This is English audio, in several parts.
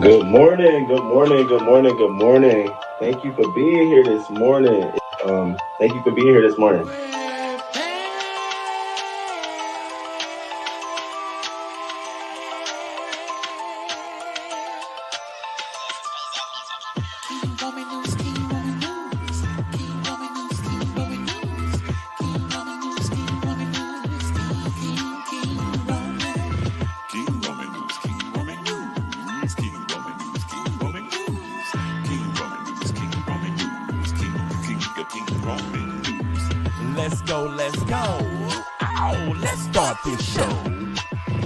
Good morning, good morning, good morning, good morning. Thank you for being here this morning. Thank you for being here this morning. Let's go, let's go. Oh, let's start this show.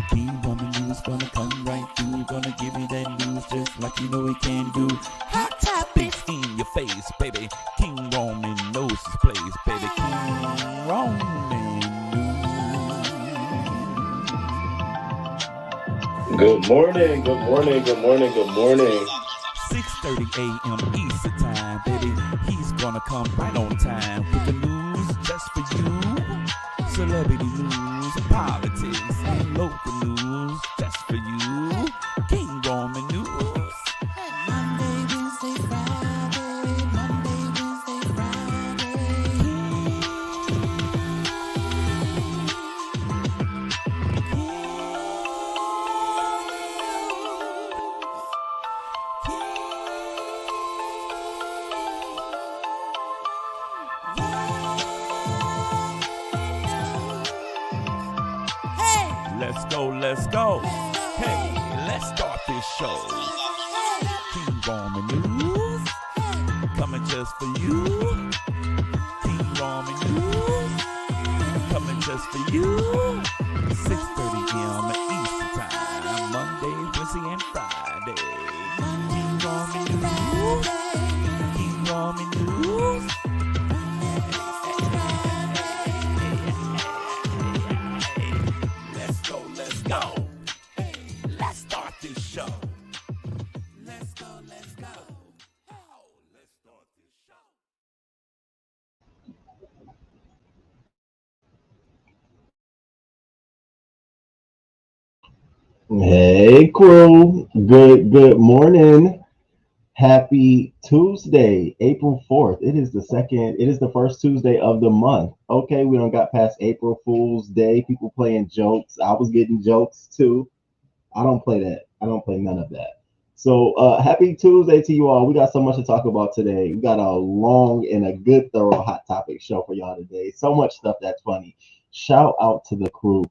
King Woman News gonna come right through. Gonna give you that news just like you know it can do. Hot topics in your face, baby. King Roman knows his place, baby. King Roman News. Good morning, good morning, good morning, good morning. 6:30 a.m. Eastern time, baby. He's gonna come right on time with the news just for you. Celebrity news, politics, and local news just for you. King Roman News. Monday, Wednesday, Friday. Monday, Wednesday, Let's go, let's go. Hey, let's start this show. King Roman News, coming just for you. King Roman News, coming just for you. 6:30 a.m. Eastern time, Monday, Wednesday, and Friday. King Roman News, King Roman News. Let's go. Hey, let's start this show. Let's go, let's go. Oh, let's start this show. Hey crew, good morning. Happy Tuesday, April 4th. It is the first Tuesday of the month. Okay, we don't got past April Fool's Day. People playing jokes. I was getting jokes too. I don't play that. I don't play none of that. So happy Tuesday to you all. We got so much to talk about today. We got a long and a good, thorough hot topic show for y'all today. So much stuff that's funny. Shout out to the crew.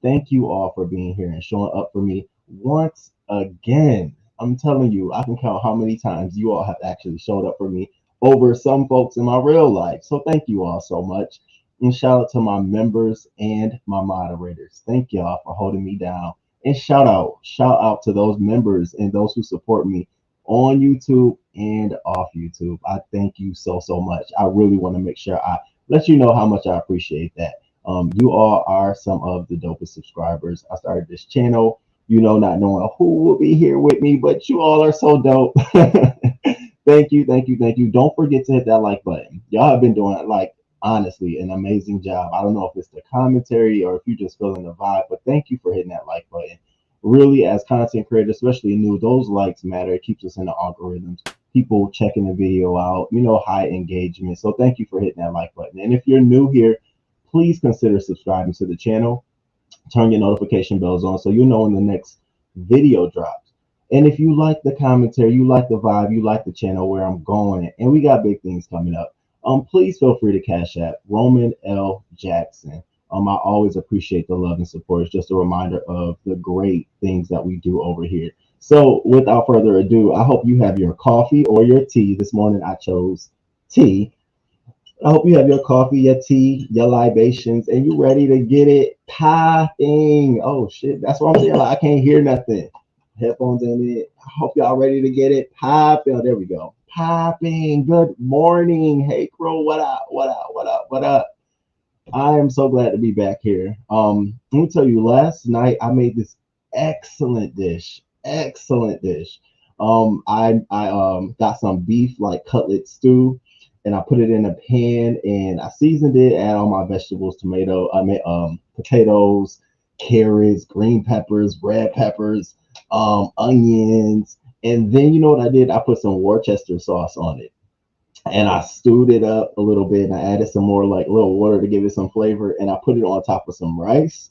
Thank you all for being here and showing up for me once again. I'm telling you, I can count how many times you all have actually showed up for me over some folks in my real life. So thank you all so much. And shout out to my members and my moderators. Thank y'all for holding me down. And shout out to those members and those who support me on YouTube and off YouTube. I thank you so much. I really want to make sure I let you know how much I appreciate that. You all are some of the dopest subscribers. I started this channel, not knowing who will be here with me, but you all are so dope. Thank you, thank you, thank you. Don't forget to hit that like button. Y'all have been doing honestly an amazing job. I don't know if it's the commentary or if you're just feeling the vibe, but thank you for hitting that like button. Really, as content creators, especially new, those likes matter. It keeps us in the algorithms. People checking the video out, high engagement. So thank you for hitting that like button. And if you're new here, please consider subscribing to the channel. Turn your notification bells on so you know when the next video drops. And if you like the commentary, you like the vibe, you like the channel where I'm going, and we got big things coming up, please feel free to cash app Roman L. Jackson. I always appreciate the love and support. It's just a reminder of the great things that we do over here. So without further ado, I hope you have your coffee or your tea. This morning I chose tea. I hope you have your coffee, your tea, your libations, and you're ready to get it popping. Oh shit, that's what I'm saying. Like, I can't hear nothing. Headphones in it. I hope y'all ready to get it popping. Oh, there we go. Popping. Good morning. Hey crew, what up? What up? What up? What up? I am so glad to be back here. Let me tell you, last night I made this excellent dish. Excellent dish. I got some beef like cutlet stew, and I put it in a pan and I seasoned it. Add all my vegetables, potatoes, carrots, green peppers, red peppers, onions, And then you know what I did? I put some Worcester sauce on it, and I stewed it up a little bit, and I added some more like little water to give it some flavor, and I put it on top of some rice.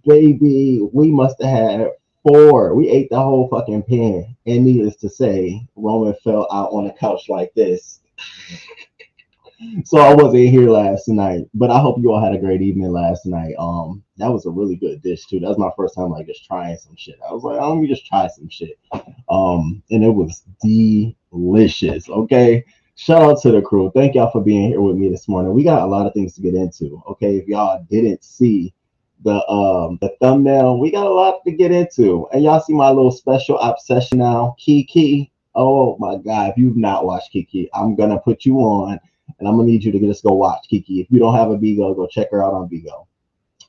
Baby, we must have had four. We ate the whole fucking pan. And needless to say, Roman fell out on the couch like this. So I wasn't here last night. But I hope you all had a great evening last night. That was a really good dish too. That was my first time like just trying some shit. I was like, oh, let me just try some shit. And it was delicious. Okay. Shout out to the crew. Thank y'all for being here with me this morning. We got a lot of things to get into. Okay. If y'all didn't see the thumbnail, we got a lot to get into. And y'all see my little special obsession now, Kiki. Oh my god, if you've not watched Kiki, I'm gonna put you on and I'm gonna need you to just go watch Kiki. If you don't have a Bigo, go check her out on Bigo.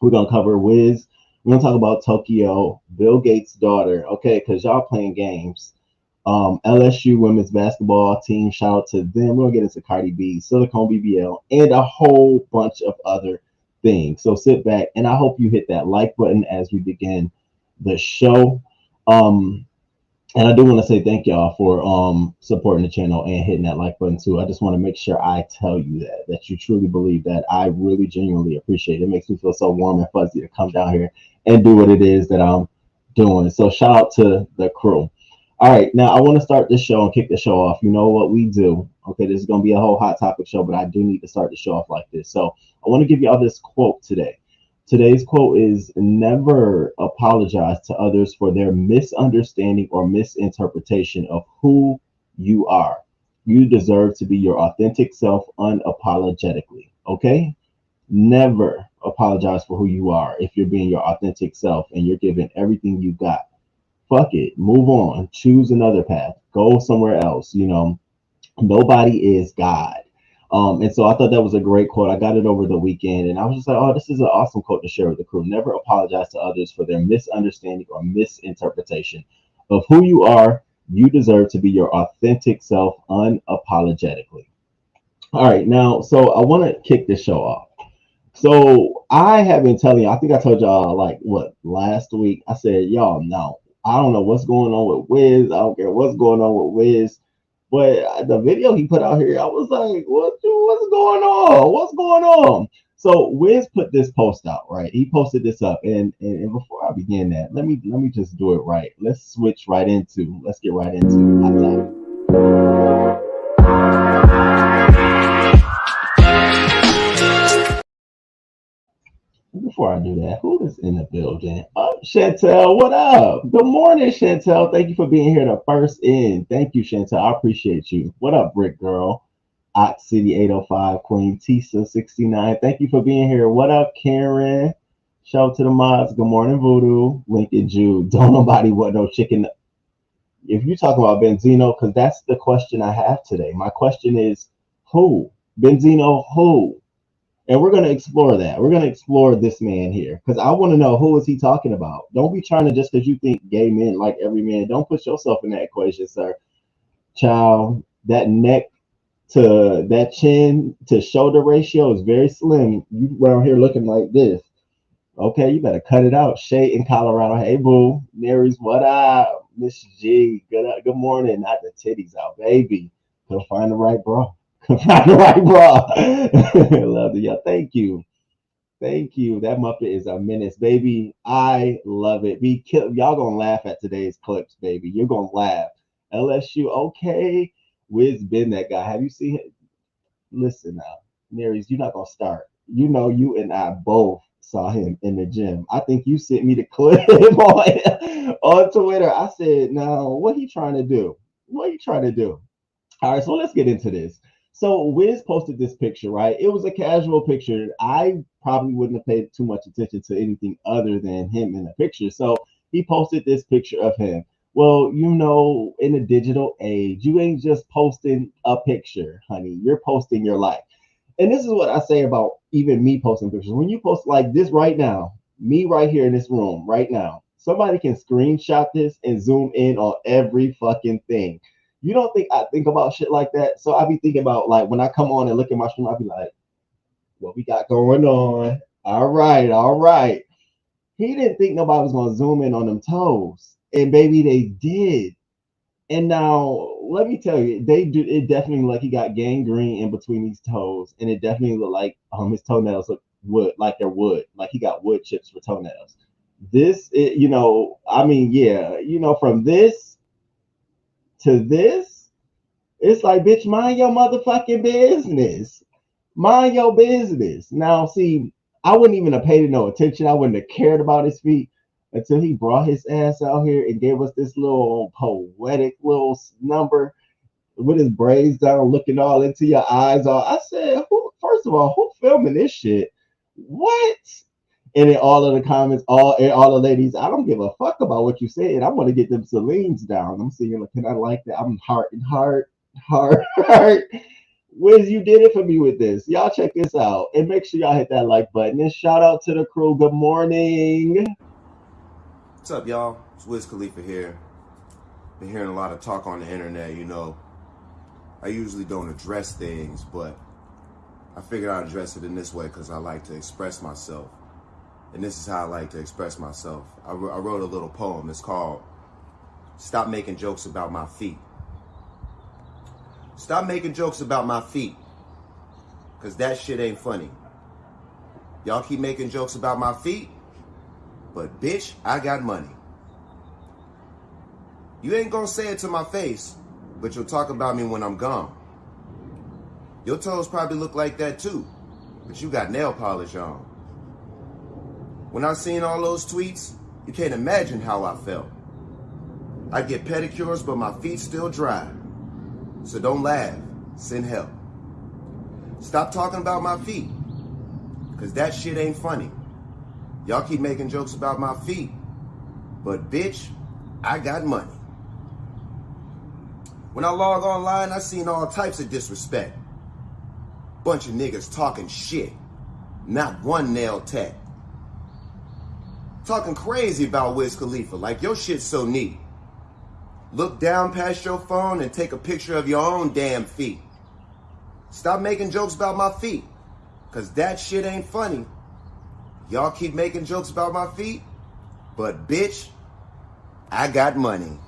We're gonna cover Wiz. We're gonna talk about Tokyo, Bill Gates' daughter, okay, because y'all playing games. LSU women's basketball team, shout out to them. We're gonna get into Cardi B, Silicone BBL, and a whole bunch of other things. So sit back and I hope you hit that like button as we begin the show. Um, and I do want to say thank y'all for supporting the channel and hitting that like button too. I just want to make sure I tell you that you truly believe that. I really genuinely appreciate it. It makes me feel so warm and fuzzy to come down here and do what it is that I'm doing. So shout out to the crew. All right, now I want to start this show and kick the show off. You know what we do. Okay, this is going to be a whole hot topic show, but I do need to start the show off like this. So I want to give y'all this quote today. Today's quote is never apologize to others for their misunderstanding or misinterpretation of who you are. You deserve to be your authentic self unapologetically. Okay? Never apologize for who you are if you're being your authentic self and you're giving everything you got. Fuck it. Move on. Choose another path. Go somewhere else. You know, nobody is God. And so I thought that was a great quote. I got it over the weekend and I was just like, oh, this is an awesome quote to share with the crew. Never apologize to others for their misunderstanding or misinterpretation of who you are. You deserve to be your authentic self unapologetically. All right, now, so I want to kick this show off. So I have been telling you, I think I told y'all like what last week. I said, y'all know, I don't know what's going on with Wiz. I don't care what's going on with Wiz. But the video he put out here, I was like, what's going on? What's going on? So Wiz put this post out, right? He posted this up, and before I begin that, let me just do it right. Let's get right into hot topic. Before I do that, who is in the building? Oh, Chantel, what up? Good morning, Chantel. Thank you for being here the first in. Thank you, Chantel. I appreciate you. What up, Brick Girl? Ox City 805, Queen Tisa 69. Thank you for being here. What up, Karen? Shout out to the mods. Good morning, Voodoo. Lincoln Jude. Don't nobody want no chicken. If you're talking about Benzino, because that's the question I have today. My question is who? Benzino, who? And we're going to explore that. We're going to explore this man here because I want to know who is he talking about. Don't be trying to just because you think gay men like every man. Don't put yourself in that equation, sir. Child, that neck to that chin to shoulder ratio is very slim. You around here looking like this. Okay, you better cut it out. Shay in Colorado. Hey, boo. Mary's, what up? Miss G, good morning. Not the titties out, baby. Go find the right bra. Find the right bra. Love you. Thank you. Thank you. That Muppet is a menace, baby. I love it. Y'all gonna laugh at today's clips, baby. You're gonna laugh. LSU, okay. Wiz been that guy. Have you seen it? Listen now, Marys, you're not gonna start. You know, you and I both saw him in the gym. I think you sent me the clip on Twitter. I said, now what he trying to do? What he trying to do? All right, so let's get into this. So Wiz posted this picture, right? It was a casual picture. I probably wouldn't have paid too much attention to anything other than him in the picture. So he posted this picture of him. Well, you know, in the digital age, you ain't just posting a picture, honey. You're posting your life. And this is what I say about even me posting pictures. When you post like this right now, me right here in this room right now, somebody can screenshot this and zoom in on every fucking thing. You don't think I think about shit like that? So I be thinking about like when I come on and look at my stream, I be like, what we got going on? All right, all right. He didn't think nobody was gonna zoom in on them toes. And baby, they did. And now let me tell you, they do it definitely like he got gangrene in between these toes, and it definitely looked like his toenails look wood, like they're wood, like he got wood chips for toenails. I mean, yeah, from this to this, it's like, bitch, mind your motherfucking business. Mind your business. Now, see, I wouldn't even have paid no attention. I wouldn't have cared about his feet until he brought his ass out here and gave us this little poetic little number with his braids down, looking all into your eyes. All I said, who? First of all, who filming this shit? What? And in all of the comments, all the ladies, I don't give a fuck about what you said. I want to get them Celine's down. I'm seeing, can I like that? I'm heart. Wiz, you did it for me with this. Y'all check this out. And make sure y'all hit that like button. And shout out to the crew. Good morning. What's up, y'all? It's Wiz Khalifa here. Been hearing a lot of talk on the internet, I usually don't address things, but I figured I'd address it in this way because I like to express myself. And this is how I like to express myself. I wrote a little poem. It's called Stop Making Jokes About My Feet. Stop making jokes about my feet, because that shit ain't funny. Y'all keep making jokes about my feet, but bitch, I got money. You ain't gonna say it to my face, but you'll talk about me when I'm gone. Your toes probably look like that too, but you got nail polish on. When I seen all those tweets, you can't imagine how I felt. I get pedicures, but my feet still dry. So don't laugh, send help. Stop talking about my feet, because that shit ain't funny. Y'all keep making jokes about my feet, but bitch, I got money. When I log online, I seen all types of disrespect. Bunch of niggas talking shit, not one nail tech. Talking crazy about Wiz Khalifa, like your shit's so neat. Look down past your phone and take a picture of your own damn feet. Stop making jokes about my feet, because that shit ain't funny. Y'all keep making jokes about my feet, but bitch, I got money.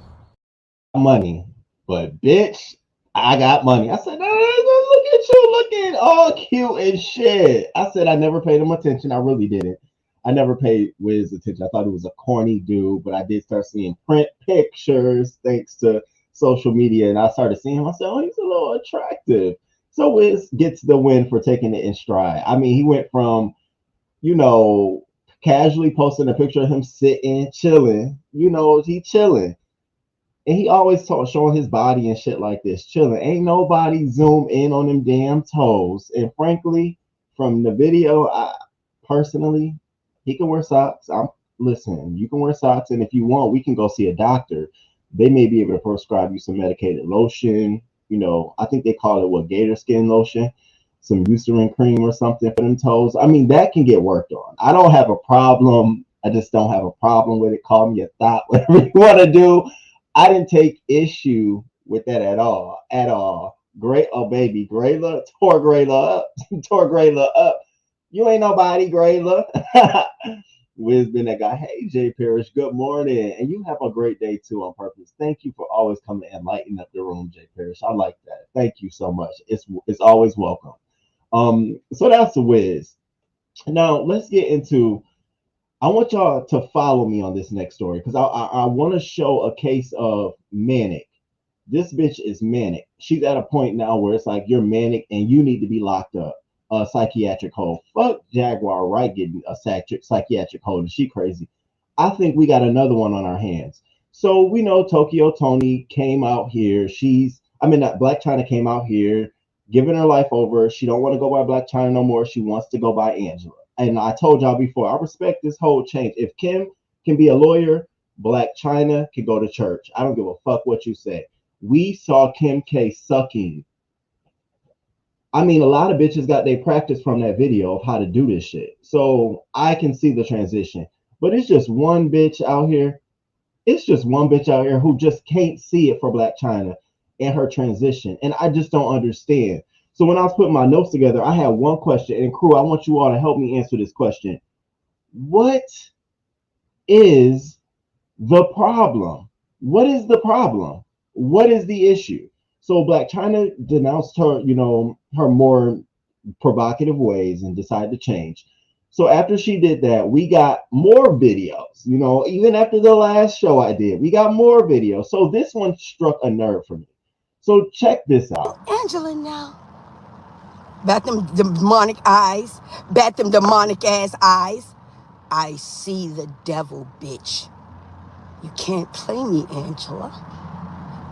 Money, but bitch, I got money. I said, look at you looking all cute and shit. I said, I never paid him attention. I really didn't. I never paid Wiz attention. I thought he was a corny dude, but I did start seeing print pictures thanks to social media, and I started seeing him. I said, oh, he's a little attractive. So Wiz gets the win for taking it in stride. I mean, he went from, casually posting a picture of him sitting, chilling, he chilling. And he always showing his body and shit like this, chilling. Ain't nobody zoom in on them damn toes. And frankly, from the video, personally, he can wear socks. Listen, you can wear socks, and if you want, we can go see a doctor. They may be able to prescribe you some medicated lotion. I think they call it gator skin lotion, some Eucerin cream or something for them toes. I mean, that can get worked on. I don't have a problem. I just don't have a problem with it. Call me a thought, whatever you want to do. I didn't take issue with that at all. At all. Great, oh baby, Grayla, tore Grayla up. You ain't nobody, Grayla. Wiz been that guy. Hey, Jay Parrish, good morning. And you have a great day too on purpose. Thank you for always coming and lighting up the room, Jay Parrish. I like that. Thank you so much. It's always welcome. So that's the Wiz. Now let's get into. I want y'all to follow me on this next story because I want to show a case of manic. This bitch is manic. She's at a point now where it's like you're manic and you need to be locked up. Psychiatric hold. Fuck Jaguar Wright getting a psychiatric hold. Is she crazy? I think we got another one on our hands. So we know Tokyo Toni came out here. Blac Chyna came out here, giving her life over. She don't want to go by Blac Chyna no more. She wants to go by Angela. And I told y'all before, I respect this whole change. If Kim can be a lawyer, Blac Chyna can go to church. I don't give a fuck what you say. We saw Kim K sucking. I mean, a lot of bitches got their practice from that video of how to do this shit. So I can see the transition. But it's just one bitch out here. It's just one bitch out here who just can't see it for Blac Chyna and her transition. And I just don't understand. So when I was putting my notes together, I had one question. And crew, I want you all to help me answer this question. What is the problem? What is the problem? What is the issue? So Blac Chyna denounced her, her more provocative ways and decided to change. So after she did that, we got more videos. Even after the last show I did, we got more videos. So this one struck a nerve for me. So check this out. Angela now. Bat them demonic eyes. Bat them demonic ass eyes. I see the devil, bitch. You can't play me, Angela.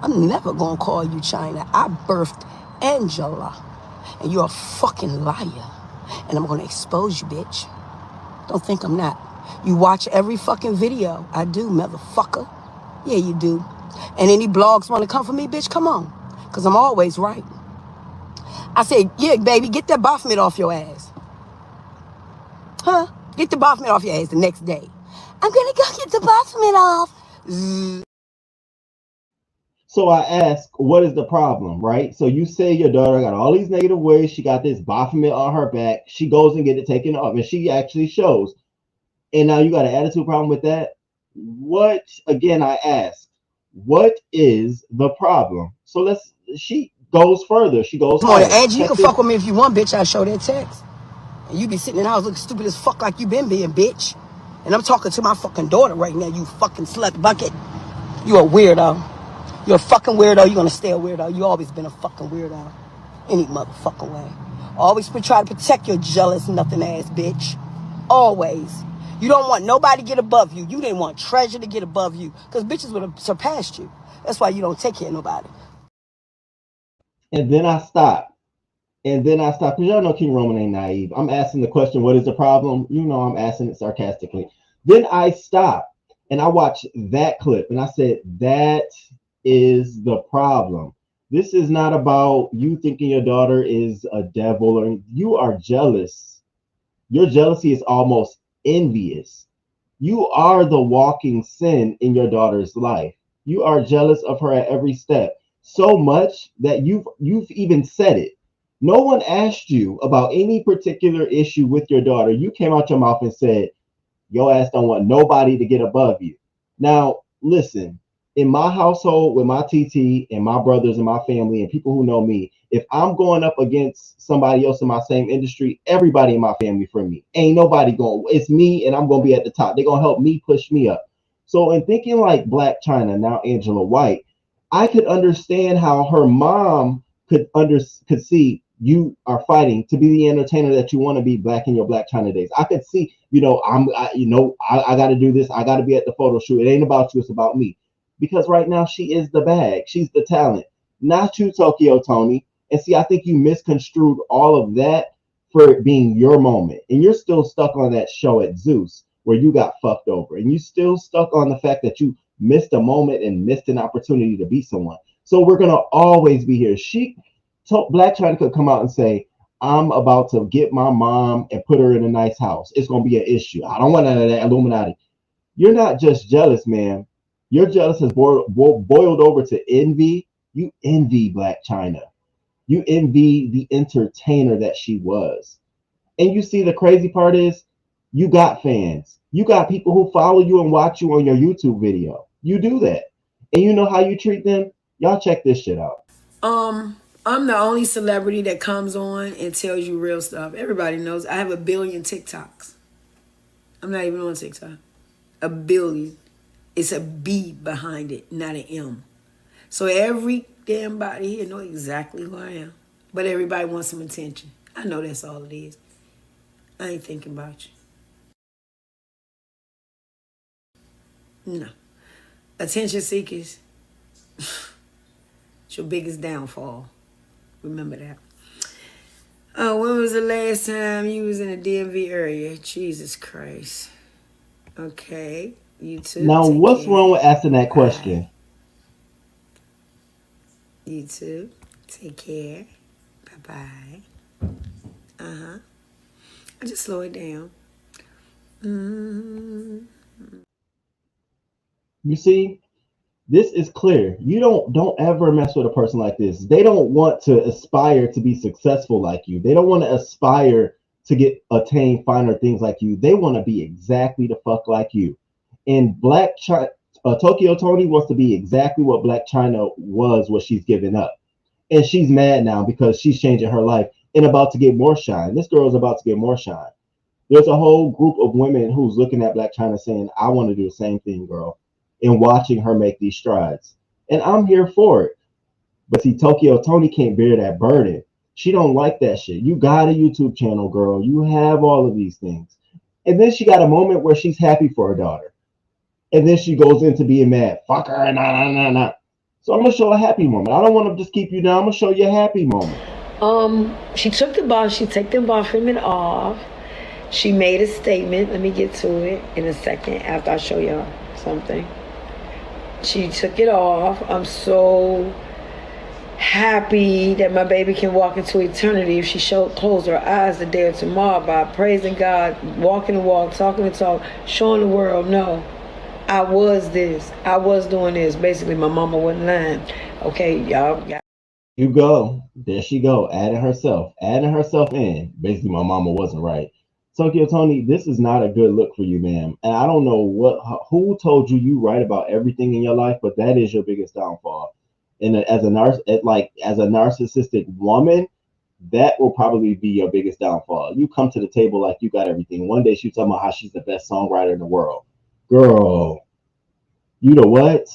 I'm never gonna call you Chyna. I birthed Angela. And you're a fucking liar. And I'm gonna expose you, bitch. Don't think I'm not. You watch every fucking video. I do, motherfucker. Yeah, you do. And any blogs wanna come for me, bitch? Come on. Because I'm always right. I said, yeah, baby, get that Baphomet off your ass. Huh? Get the Baphomet off your ass the next day. I'm gonna go get the Baphomet off. So I ask, what is the problem, right? So you say your daughter got all these negative ways. She got this Baphomet on her back. She goes and get it taken off, and she actually shows. And now you got an attitude problem with that? What, again, I ask, what is the problem? So she goes further. She goes Come on, harder. Angie, you can fuck with me if you want, bitch. I'll show that text. And you be sitting in the house looking stupid as fuck like you been being, bitch. And I'm talking to my fucking daughter right now, you fucking slut bucket. You a weirdo. You're a fucking weirdo. You're gonna stay a weirdo. You always been a fucking weirdo. Any motherfucking way. Always try to protect your jealous nothing ass bitch. Always. You don't want nobody to get above you. You didn't want Treasure to get above you. Because bitches would have surpassed you. That's why you don't take care of nobody. And then I stop. Because y'all know King Roman ain't naive. I'm asking the question, what is the problem? I'm asking it sarcastically. Then I stop and I watch that clip and I said, that is the problem. This is not about you thinking your daughter is a devil or you are jealous. Your jealousy is almost envious. You are the walking sin in your daughter's life. You are jealous of her at every step, so much that you've even said it. No one asked you about any particular issue with your daughter. You came out your mouth and said, your ass don't want nobody to get above you. Now, listen, in my household with my TT and my brothers and my family and people who know me, if I'm going up against somebody else in my same industry, everybody in my family for me. Ain't nobody going, it's me and I'm going to be at the top. They're going to help me push me up. So in thinking like Blac Chyna, now Angela White, I could understand how her mom could see you are fighting to be the entertainer that you want to be back in your Blac Chyna days. I could see, I got to do this. I got to be at the photo shoot. It ain't about you. It's about me. Because right now she is the bag. She's the talent. Not you, Tokyo Toni. And see, I think you misconstrued all of that for it being your moment. And you're still stuck on that show at Zeus where you got fucked over. And you still stuck on the fact that you missed a moment and missed an opportunity to be someone. So we're going to always be here. Blac Chyna could come out and say, I'm about to get my mom and put her in a nice house. It's going to be an issue. I don't want none of that Illuminati. You're not just jealous, man. Your jealous has boiled over to envy. You envy Blac Chyna. You envy the entertainer that she was. And you see, the crazy part is you got fans. You got people who follow you and watch you on your YouTube video. You do that. And you know how you treat them? Y'all check this shit out. I'm the only celebrity that comes on and tells you real stuff. Everybody knows I have 1 billion TikToks. I'm not even on TikTok. 1 billion. It's a B behind it, not an M. So every damn body here know exactly who I am. But everybody wants some attention. I know that's all it is. I ain't thinking about you. No. Attention seekers. It's your biggest downfall. Remember that. Oh, when was the last time you was in the DMV area? Jesus Christ. Okay. You too. Now, what's wrong with asking that question? Bye. You too. Take care. Bye-bye. I just slow it down. You see, this is clear. You don't ever mess with a person like this. They don't want to aspire to be successful like you. They don't want to aspire to attain finer things like you. They want to be exactly the fuck like you. And Blac Tokyo Toni wants to be exactly what Blac Chyna was, what she's giving up. And she's mad now because she's changing her life and about to get more shine. This girl is about to get more shine. There's a whole group of women who's looking at Blac Chyna saying, I want to do the same thing, girl, and watching her make these strides. And I'm here for it. But see, Tokyo Toni can't bear that burden. She don't like that shit. You got a YouTube channel, girl. You have all of these things. And then she got a moment where she's happy for her daughter. And then she goes into being mad. Fuck her, nah, nah, nah, nah. So I'm gonna show a happy moment. I don't want to just keep you down. I'm gonna show you a happy moment. She took the bar. She took the bufferman off. She made a statement. Let me get to it in a second after I show y'all something. She took it off. I'm so happy that my baby can walk into eternity if she closed her eyes today or tomorrow by praising God, walking the walk, talking the talk, showing the world, no, I was this, I was doing this. Basically, my mama wasn't lying. Okay, y'all. You go. There she go. Adding herself in. Basically, my mama wasn't right. Tokyo Toni, this is not a good look for you, ma'am. And I don't know who told you right about everything in your life, but that is your biggest downfall. And as a narcissistic woman, that will probably be your biggest downfall. You come to the table like you got everything. One day she's talking about how she's the best songwriter in the world. Girl, you know what?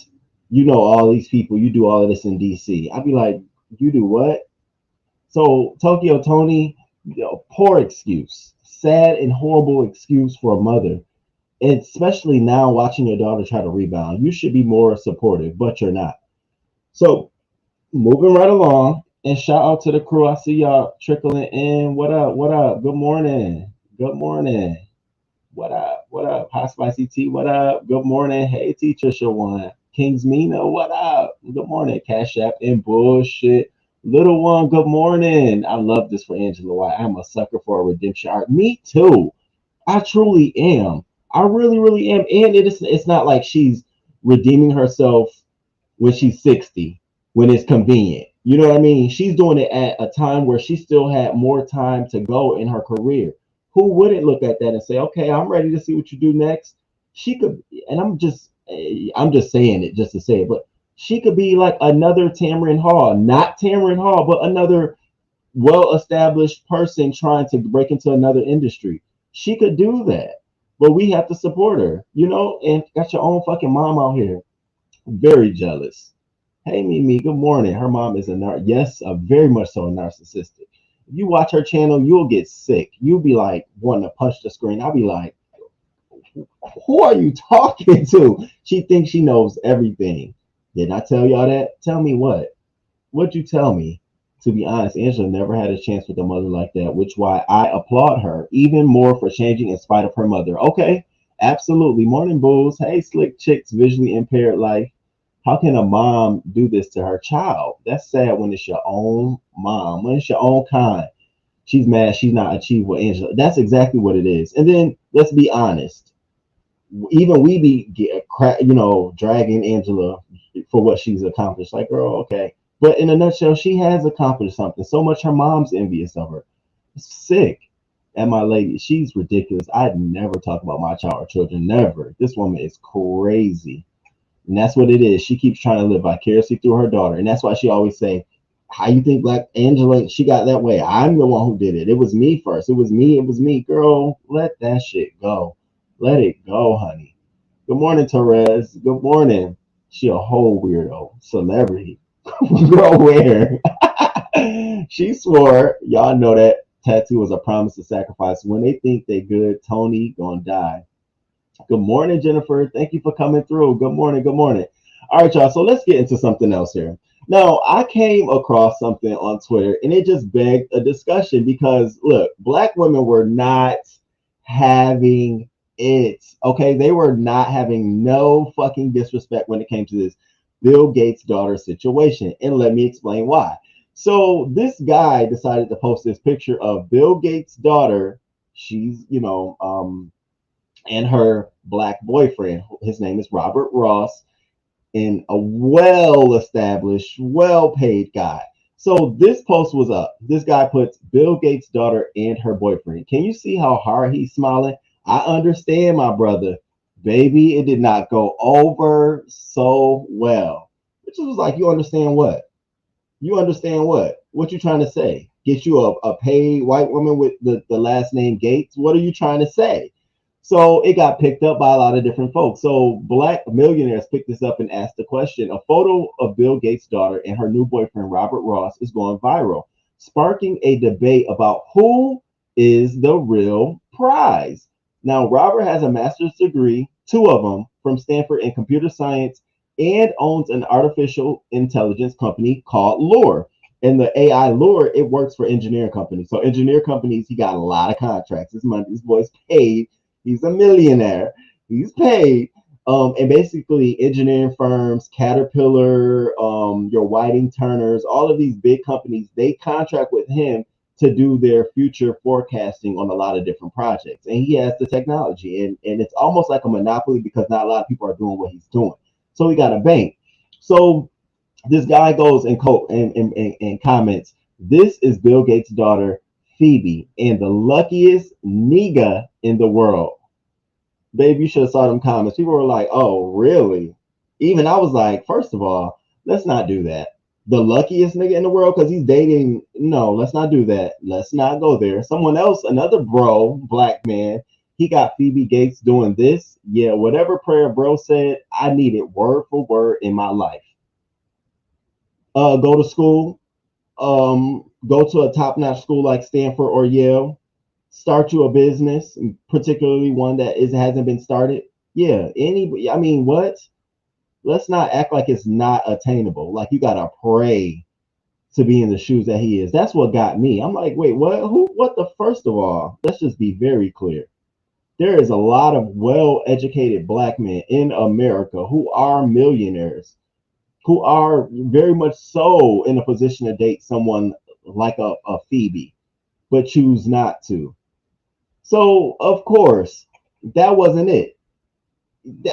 You know all these people. You do all of this in DC. I'd be like, you do what? So Tokyo Toni, poor excuse. Sad and horrible excuse for a mother. And especially now watching your daughter try to rebound. You should be more supportive, but you're not. So moving right along, and shout out to the crew. I see y'all trickling in. What up? What up? Good morning. Good morning. What up? What up? Hot Spicy Tea, what up? Good morning. Hey, Teacher Shawan. Kings Mina, what up? Good morning. Cash App and bullshit. Little one, good morning. I love this for Angela White. I'm a sucker for a redemption arc. Me too. I truly am. I really, really am. And it's not like she's redeeming herself when she's 60, when it's convenient. You know what I mean? She's doing it at a time where she still had more time to go in her career. Who wouldn't look at that and say, okay, I'm ready to see what you do next? She could, and I'm just saying it just to say it, but she could be like another Tamron Hall, not Tamron Hall, but another well-established person trying to break into another industry. She could do that, but we have to support her, and got your own fucking mom out here. Very jealous. Hey, Mimi, good morning. Her mom is a very much so narcissistic. If you watch her channel, you'll get sick. You'll be like wanting to punch the screen. I'll be like, who are you talking to? She thinks she knows everything. Didn't I tell y'all that? Tell me what? What'd you tell me? To be honest, Angela never had a chance with a mother like that, which why I applaud her even more for changing in spite of her mother. Okay, absolutely. Morning, bulls. Hey, slick chicks, visually impaired life. How can a mom do this to her child? That's sad when it's your own mom, when it's your own kind. She's mad she's not achieved what Angela. That's exactly what it is. And then let's be honest. Even we dragging Angela for what she's accomplished. Like, girl, okay. But in a nutshell, she has accomplished something. So much her mom's envious of her. It's sick. And my lady, she's ridiculous. I'd never talk about my child or children. Never. This woman is crazy. And that's what it is. She keeps trying to live vicariously through her daughter. And that's why she always say, how you think Black Angela, she got that way? I'm the one who did it. It was me first. It was me. Girl, let that shit go. Let it go, honey. Good morning, Therese. Good morning. She a whole weirdo. Celebrity. Girl, where? She swore, y'all know that tattoo was a promise to sacrifice. When they think they good, Toni gonna die. Good morning, Jennifer. Thank you for coming through. Good morning. Good morning. All right, y'all. So let's get into something else here. Now, I came across something on Twitter and it just begged a discussion because, look, Black women were not having it. Okay, they were not having no fucking disrespect when it came to this Bill Gates' daughter situation. And let me explain why. So this guy decided to post this picture of Bill Gates' daughter. She's, and her Black boyfriend. His name is Robert Ross, and a well-established, well-paid guy. So this post was up. This guy puts Bill Gates' daughter and her boyfriend. Can you see how hard he's smiling? I understand, my brother. Baby, it did not go over so well. Which was like, you understand what? You understand what? What you trying to say? Get you a paid white woman with the last name Gates? What are you trying to say? So it got picked up by a lot of different folks. So Black millionaires picked this up and asked the question. A photo of Bill Gates' daughter and her new boyfriend, Robert Ross, is going viral, sparking a debate about who is the real prize. Now, Robert has a master's degree, two of them, from Stanford in computer science, and owns an artificial intelligence company called Lure. And the AI Lure, it works for engineering companies. So engineer companies, he got a lot of contracts. This boy's paid. He's a millionaire. He's paid. And basically engineering firms, Caterpillar, your Whiting Turners, all of these big companies, they contract with him to do their future forecasting on a lot of different projects. And he has the technology. And it's almost like a monopoly because not a lot of people are doing what he's doing. So he got a bank. So this guy goes and comments, this is Bill Gates' daughter, Phoebe, and the luckiest nigga in the world. Babe, you should have saw them comments. People were like, oh, really? Even I was like, first of all, let's not do that. The luckiest nigga in the world because he's dating. No, let's not do that. Let's not go there. Someone else, another bro, black man, he got Phoebe Gates doing this. Yeah, whatever prayer bro said, I need it word for word in my life. Go to school. Go to a top-notch school like Stanford or Yale. Start you a business, particularly one that hasn't been started. Yeah, I mean, what? Let's not act like it's not attainable. Like you gotta pray to be in the shoes that he is. That's what got me. I'm like, wait, what? Who? What the? First of all, let's just be very clear. There is a lot of well-educated black men in America who are millionaires, who are very much so in a position to date someone like a Phoebe, but choose not to. So of course, that wasn't it.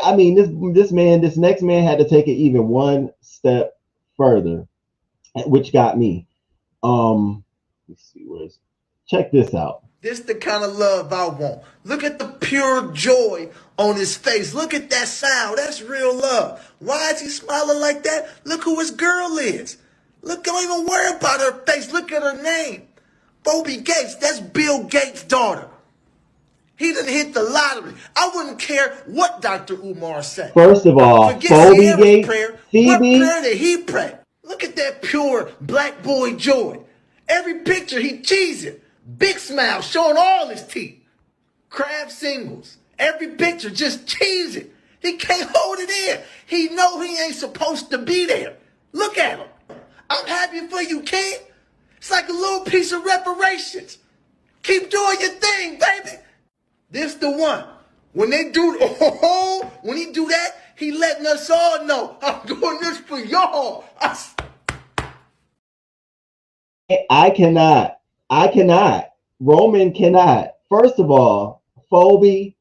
I mean, this next man had to take it even one step further, which got me. Let's see, check this out. This the kind of love I want. Look at the pure joy on his face. Look at that smile. That's real love. Why is he smiling like that? Look who his girl is. Look, don't even worry about her face. Look at her name. Phoebe Gates. That's Bill Gates' daughter. He done hit the lottery. I wouldn't care what Dr. Umar said. First of all, Phoebe Gates, prayer. Phoebe. What prayer did he pray? Look at that pure black boy joy. Every picture he cheesing. Big smile showing all his teeth. Crab singles. Every picture just cheesing. He can't hold it in. He know he ain't supposed to be there. Look at him. I'm happy for you, King. It's like a little piece of reparations. Keep doing your thing, baby. This the one. When they do, when he do that, he letting us all know, I'm doing this for y'all. I cannot. Roman cannot. First of all, Phoebe,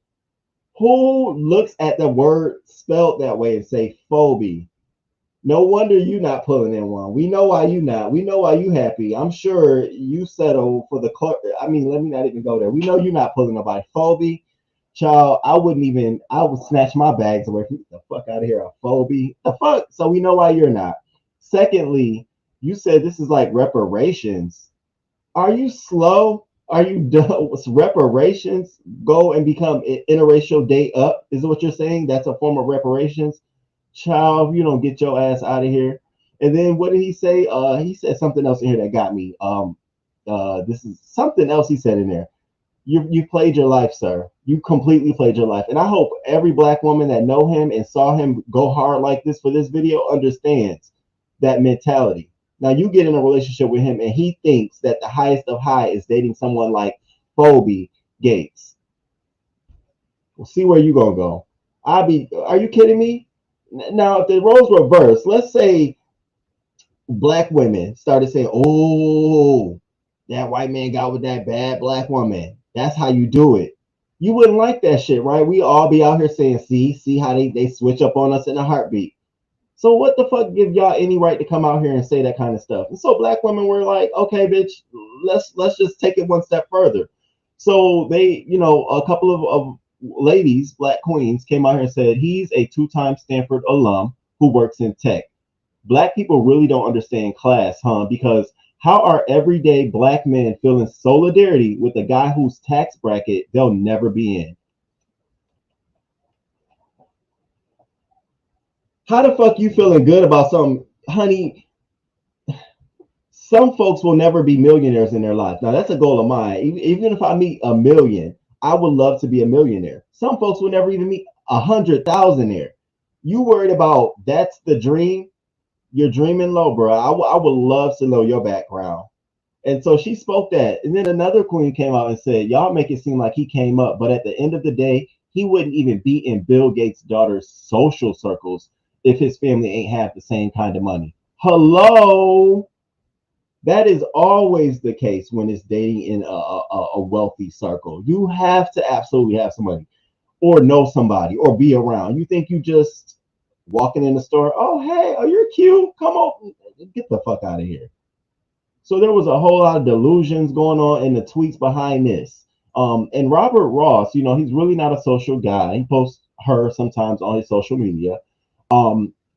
who looks at the word spelled that way and say Phoebe? No wonder you not pulling in one. We know why you not. We know why you happy. I'm sure you settle for the court. I mean, let me not even go there. We know you're not pulling nobody. Phoebe, child, I would snatch my bags away from the fuck out of here. A Phoebe. The fuck? So we know why you're not. Secondly, you said this is like reparations. Are you slow? Are you done with reparations? Go and become interracial date up? Is what you're saying? That's a form of reparations? Child, you don't get your ass out of here. And then what did he say? He said something else in here that got me. This is something else he said in there. You played your life, sir. You completely played your life. And I hope every black woman that know him and saw him go hard like this for this video understands that mentality. Now you get in a relationship with him and he thinks that the highest of high is dating someone like Phoebe Gates. We'll see where you gonna go. Are you kidding me? Now, if the roles reversed, let's say black women started saying, oh, that white man got with that bad black woman. That's how you do it. You wouldn't like that shit, right? We all be out here saying, see how they switch up on us in a heartbeat. So what the fuck give y'all any right to come out here and say that kind of stuff? And so black women were like, okay, bitch, let's just take it one step further. So they, a couple ladies, black queens, came out here and said he's a two-time Stanford alum who works in tech. Black people really don't understand class, huh? Because how are everyday black men feeling solidarity with a guy whose tax bracket they'll never be in? How the fuck you feeling good about something, honey? Some folks will never be millionaires in their life. Now that's a goal of mine. Even if I meet a million, I would love to be a millionaire. Some folks will never even meet 100,000 there. You worried about that's the dream? You're dreaming low, bro. I would love to know your background. And so she spoke that. And then another queen came out and said, y'all make it seem like he came up, but at the end of the day, he wouldn't even be in Bill Gates' daughter's social circles if his family ain't have the same kind of money. Hello? That is always the case when it's dating in a wealthy circle. You have to absolutely have somebody or know somebody or be around. You think you just walking in the store, oh, hey, oh, you're cute. Come on, get the fuck out of here. So there was a whole lot of delusions going on in the tweets behind this. And Robert Ross, you know, he's really not a social guy. He posts her sometimes on his social media.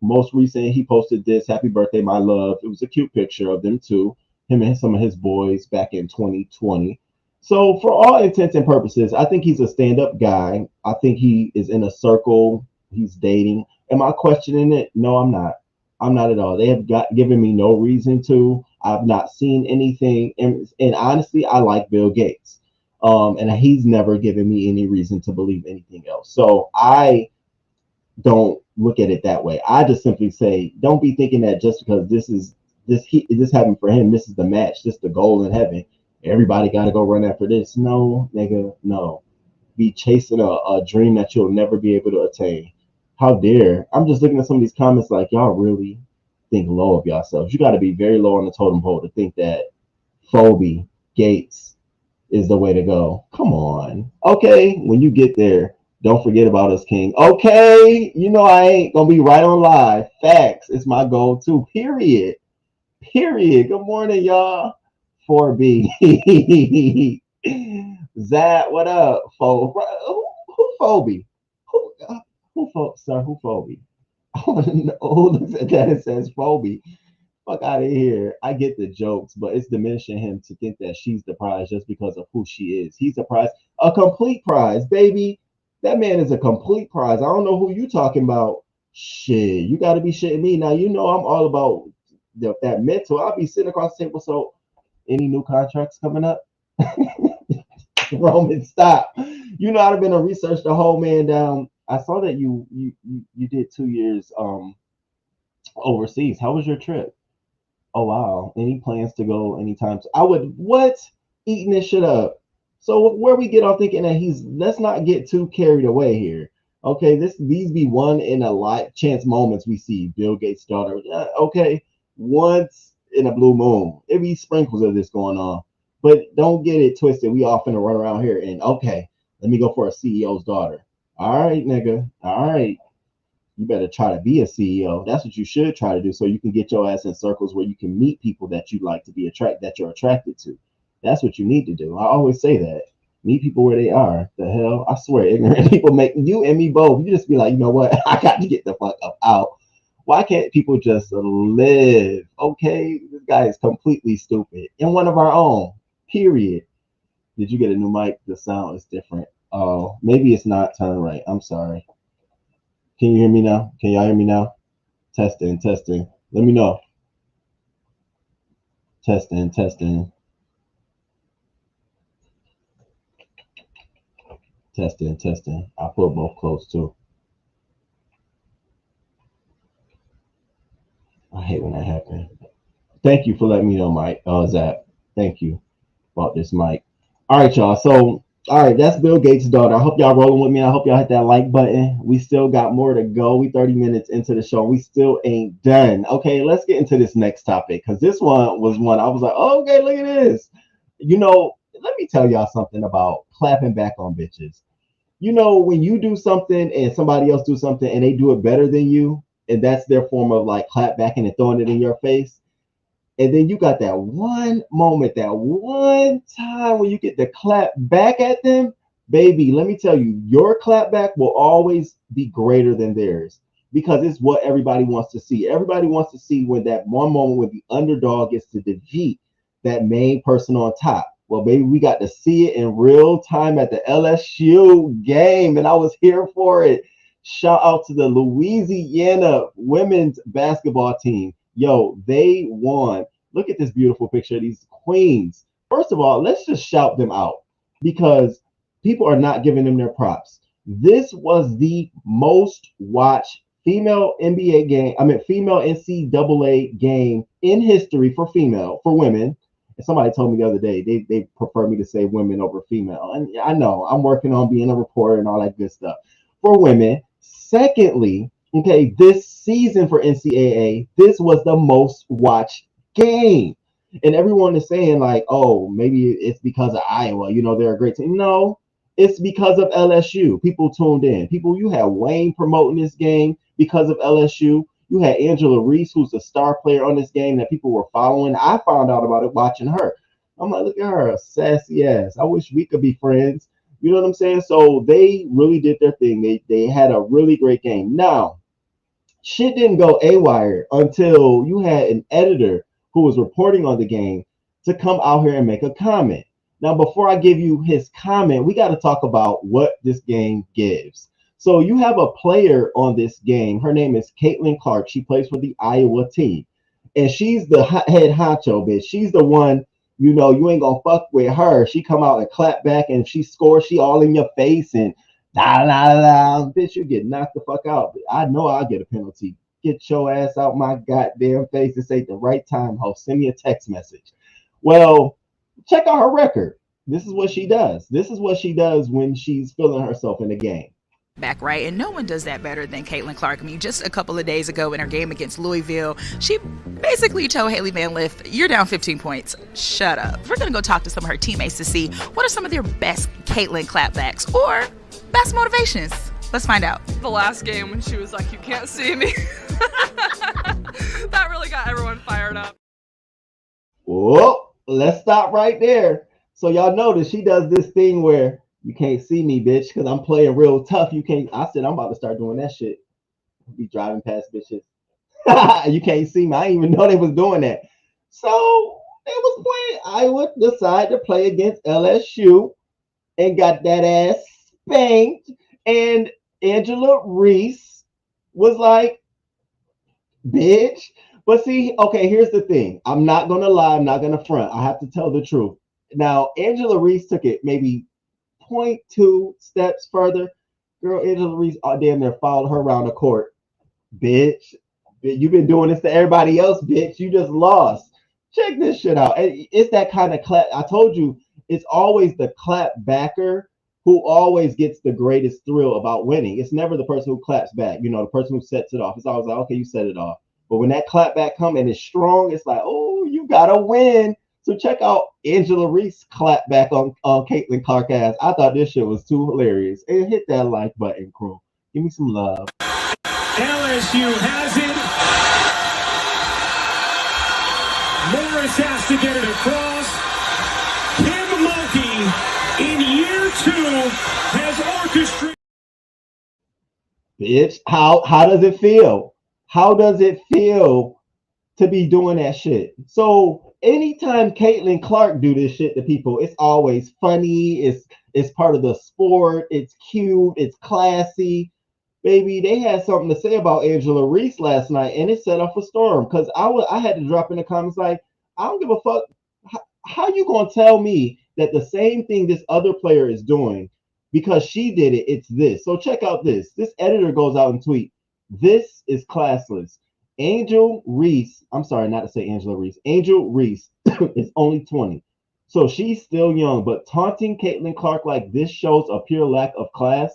Most recently, he posted this, happy birthday, my love. It was a cute picture of them two, him and some of his boys back in 2020. So for all intents and purposes, I think he's a stand-up guy. I think he is in a circle. He's dating. Am I questioning it? No, I'm not. I'm not at all. They have given me no reason to. I've not seen anything. And honestly, I like Bill Gates. And he's never given me any reason to believe anything else. So I don't look at it that way. I just simply say, don't be thinking that just because this happened for him, this is the match, this is the goal in heaven. Everybody got to go run after this. No, nigga, no. Be chasing a dream that you'll never be able to attain. How dare? I'm just looking at some of these comments like, y'all really think low of yourselves. You got to be very low on the totem pole to think that Phoebe Gates is the way to go. Come on. Okay, when you get there, don't forget about us, King. Okay, you know I ain't going to be right on live. Facts. It's my goal too. Period. Period. Good morning, y'all. 4B. Zach, what up? Who Phoebe? Who Phoebe? I want to know who looks at that and says Phoebe. Fuck out of here. I get the jokes, but it's diminishing him to think that she's the prize just because of who she is. He's a prize, a complete prize, baby. That man is a complete prize. I don't know who you talking about. Shit, you got to be shitting me. Now, you know I'm all about that mental. I'll be sitting across the table. So, any new contracts coming up? Roman, stop. You know I've been to research the whole man down. I saw that you did 2 years overseas. How was your trip? Oh wow. Any plans to go anytime? I would eating this shit up. So where we get off thinking that let's not get too carried away here. Okay, these be one in a life chance moments we see Bill Gates' daughter. Okay, once in a blue moon. It be sprinkles of this going on. But don't get it twisted. We all finna run around here and okay, let me go for a CEO's daughter. All right, nigga. All right. You better try to be a CEO. That's what you should try to do so you can get your ass in circles where you can meet people that you like to be that you're attracted to. That's what you need to do. I always say that. Meet people where they are. The hell? I swear, ignorant people make you and me both. You just be like, you know what? I got to get the fuck up out. Why can't people just live? Okay, this guy is completely stupid. And one of our own. Period. Did you get a new mic? The sound is different. Oh, maybe it's not turned right. I'm sorry. Can you hear me now? Can y'all hear me now? Testing. Let me know. Testing. Testing. I put both close too. I hate when that happens. Thank you for letting me know, Mike. Zach. Thank you about this mic. All right, y'all. So, all right, that's Bill Gates' daughter. I hope y'all rolling with me. I hope y'all hit that like button. We still got more to go. We 30 minutes into the show. We still ain't done. Okay, let's get into this next topic because this one was one I was like, oh, okay, look at this. You know, let me tell y'all something about clapping back on bitches. You know, when you do something and somebody else do something and they do it better than you, and that's their form of like clap backing and throwing it in your face. And then you got that one moment, that one time when you get to clap back at them, baby, let me tell you, your clapback will always be greater than theirs because it's what everybody wants to see. Everybody wants to see when that one moment when the underdog gets to defeat that main person on top. Well, baby, we got to see it in real time at the LSU game, and I was here for it. Shout out to the Louisiana women's basketball team. Yo, they won. Look at this beautiful picture of these queens. First of all, let's just shout them out because people are not giving them their props. This was the most watched female NBA game, female NCAA game in history for women. And somebody told me the other day they prefer me to say women over female. And I know I'm working on being a reporter and all that good stuff for women. Secondly, okay, this season for NCAA, this was the most watched game. And everyone is saying like, oh, maybe it's because of Iowa, they're a great team. No, it's because of LSU. People tuned in. You had Wayne promoting this game because of LSU. You had Angela Reese, who's a star player on this game that people were following. I found out about it watching her. I'm like, look at her, sassy ass. I wish we could be friends. You know what I'm saying? So they really did their thing. They had a really great game. Now, shit didn't go haywire until you had an editor who was reporting on the game to come out here and make a comment. Now, before I give you his comment, we got to talk about what this game gives. So you have a player on this game. Her name is Caitlin Clark. She plays for the Iowa team. And she's the head honcho, bitch. She's the one, you ain't going to fuck with her. She come out and clap back, and if she scores, she all in your face and da. Bitch, you get knocked the fuck out. I know I'll get a penalty. Get your ass out my goddamn face. This ain't the right time, ho. Send me a text message. Well, check out her record. This is what she does. This is what she does when she's feeling herself in the game. Back, right? And no one does that better than Caitlin Clark. I mean, just a couple of days ago in her game against Louisville, she basically told Haley Van Lith, you're down 15 points. Shut up. We're going to go talk to some of her teammates to see what are some of their best Caitlin clapbacks or best motivations. Let's find out. The last game when she was like, you can't see me. That really got everyone fired up. Whoa, let's stop right there. So y'all notice she does this thing where you can't see me, bitch, because I'm playing real tough. You can't. I said I'm about to start doing that shit. Be driving past bitches. You can't see me. I didn't even know they was doing that. So they was playing. Iowa decided to play against LSU and got that ass spanked. And Angela Reese was like, bitch. But see, okay, here's the thing. I'm not going to lie. I'm not going to front. I have to tell the truth. Now, Angela Reese took it maybe 0.2 steps further. Girl, Angela Reese damn near followed her around the court. Bitch, you've been doing this to everybody else, bitch. You just lost. Check this shit out. It's that kind of clap. I told you, it's always the clap backer who always gets the greatest thrill about winning. It's never the person who claps back, the person who sets it off. It's always like, okay, you set it off. But when that clap back comes and it's strong, it's like, oh, you gotta win. So check out Angela Reese clap back on Caitlin Clark ass. I thought this shit was too hilarious. And hit that like button, crew. Give me some love. LSU has it. Morris has to get it across. Kim Mulkey in year 2 has orchestrated. Bitch, how does it feel? How does it feel to be doing that shit? So anytime Caitlin Clark do this shit to people, it's always funny. It's part of the sport. It's cute. It's classy. Baby, they had something to say about Angela Reese last night, and it set off a storm. Because I had to drop in the comments like, I don't give a fuck. How you gonna tell me that the same thing this other player is doing because she did it? It's this. So check out this. This editor goes out and tweet. This is classless. Angel Reese, I'm sorry, not to say Angela Reese. Angel Reese is only 20. So she's still young, but taunting Caitlin Clark like this shows a pure lack of class.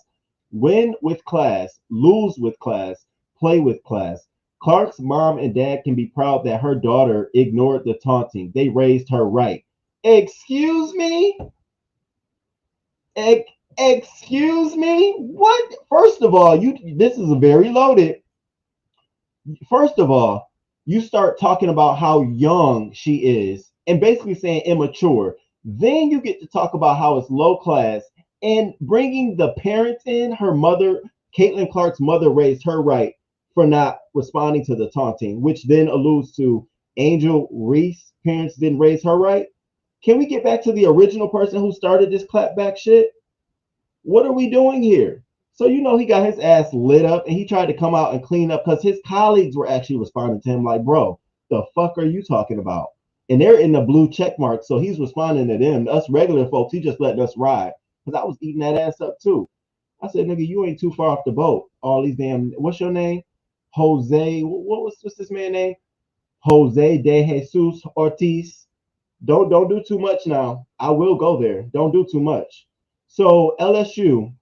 Win with class, lose with class, play with class. Clark's mom and dad can be proud that her daughter ignored the taunting. They raised her right. Excuse me? Excuse me? What? First of all, this is a very loaded. First of all, you start talking about how young she is and basically saying immature. Then you get to talk about how it's low class And bringing the parents in, her mother, Caitlin Clark's mother, raised her right for not responding to the taunting, which then alludes to Angel Reese's parents didn't raise her right. Can we get back to the original person who started this clapback shit? What are we doing here? So, you know, he got his ass lit up and he tried to come out and clean up because his colleagues were actually responding to him like, bro, the fuck are you talking about? And they're in the blue check mark. So he's responding to them. Us regular folks, he just letting us ride. Because I was eating that ass up too. I said, nigga, you ain't too far off the boat. All these damn, what's your name? Jose, what's this man name? Jose de Jesus Ortiz. Don't do too much now. I will go there. Don't do too much. So LSU,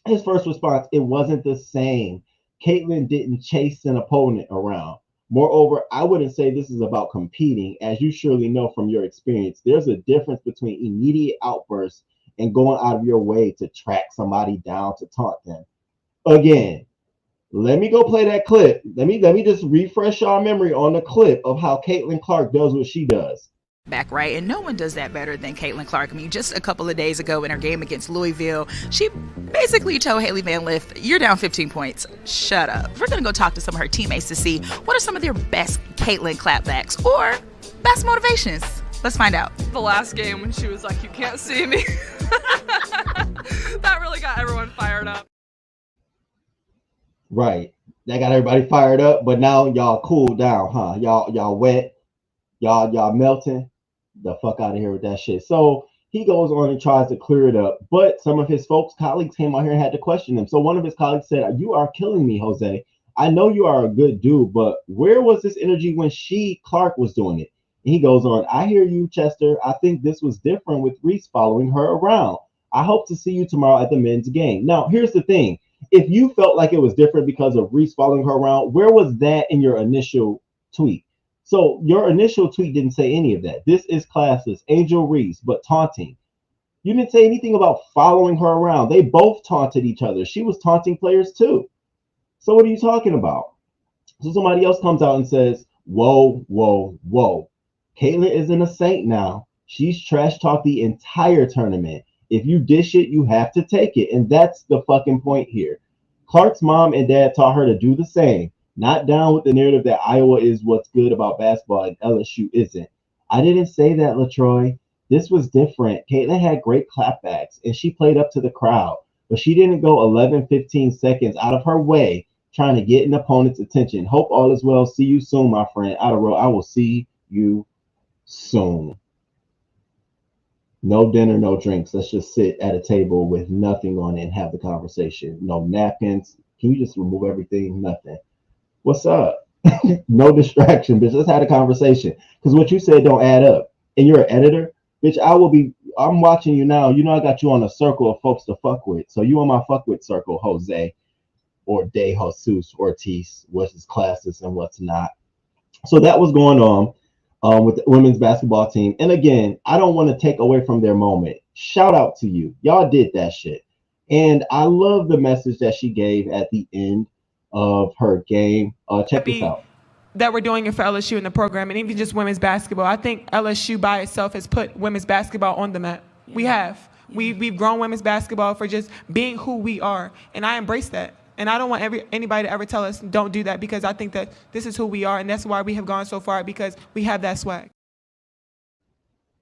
his first response, it wasn't the same. Caitlin didn't chase an opponent around. Moreover, I wouldn't say this is about competing. As you surely know from your experience, there's a difference between immediate outbursts and going out of your way to track somebody down to taunt them. Again, let me go play that clip. Let me just refresh our memory on the clip of how Caitlin Clark does what she does. Back right, and no one does that better than Caitlin Clark. I mean, just a couple of days ago in her game against Louisville, she basically told Hailey Van Lith, you're down 15 points. Shut up. We're going to go talk to some of her teammates to see what are some of their best Caitlin clapbacks or best motivations. Let's find out. The last game when she was like, you can't see me. That really got everyone fired up. Right. That got everybody fired up, but now y'all cooled down, huh? Y'all wet. Y'all melting. The fuck out of here with that shit. So he goes on and tries to clear it up, but some of his colleagues came out here and had to question him. So one of his colleagues said, you are killing me, Jose. I know you are a good dude, but where was this energy when Clark was doing it? And he goes on, I hear you, Chester. I think this was different with Reese following her around. I hope to see you tomorrow at the men's game. Now, here's the thing. If you felt like it was different because of Reese following her around, where was that in your initial tweet? So your initial tweet didn't say any of that. This is classless, Angel Reese, but taunting. You didn't say anything about following her around. They both taunted each other. She was taunting players too. So what are you talking about? So somebody else comes out and says, whoa, whoa, whoa. Caitlin isn't a saint now. She's trash talked the entire tournament. If you dish it, you have to take it. And that's the fucking point here. Clark's mom and dad taught her to do the same. Not down with the narrative that Iowa is what's good about basketball and LSU isn't. I didn't say that, LaTroy. This was different. Caitlin had great clapbacks, and she played up to the crowd. But she didn't go 11, 15 seconds out of her way trying to get an opponent's attention. Hope all is well. See you soon, my friend. Out of row, I will see you soon. No dinner, no drinks. Let's just sit at a table with nothing on it and have the conversation. No napkins. Can you just remove everything? Nothing. What's up? No distraction, bitch. Let's have a conversation. Because what you said don't add up. And you're an editor, bitch. I'm watching you now. You know I got you on a circle of folks to fuck with. So you on my fuck with circle, Jose, or De Jesus Ortiz, what's classes and what's not. So that was going on with the women's basketball team. And again, I don't want to take away from their moment. Shout out to you. Y'all did that shit. And I love the message that she gave at the end of her game. Check this out. That we're doing it for LSU in the program, and even just women's basketball. I think LSU by itself has put women's basketball on the map. We have. We've grown women's basketball for just being who we are, and I embrace that. And I don't want anybody to ever tell us don't do that, because I think that this is who we are, and that's why we have gone so far, because we have that swag.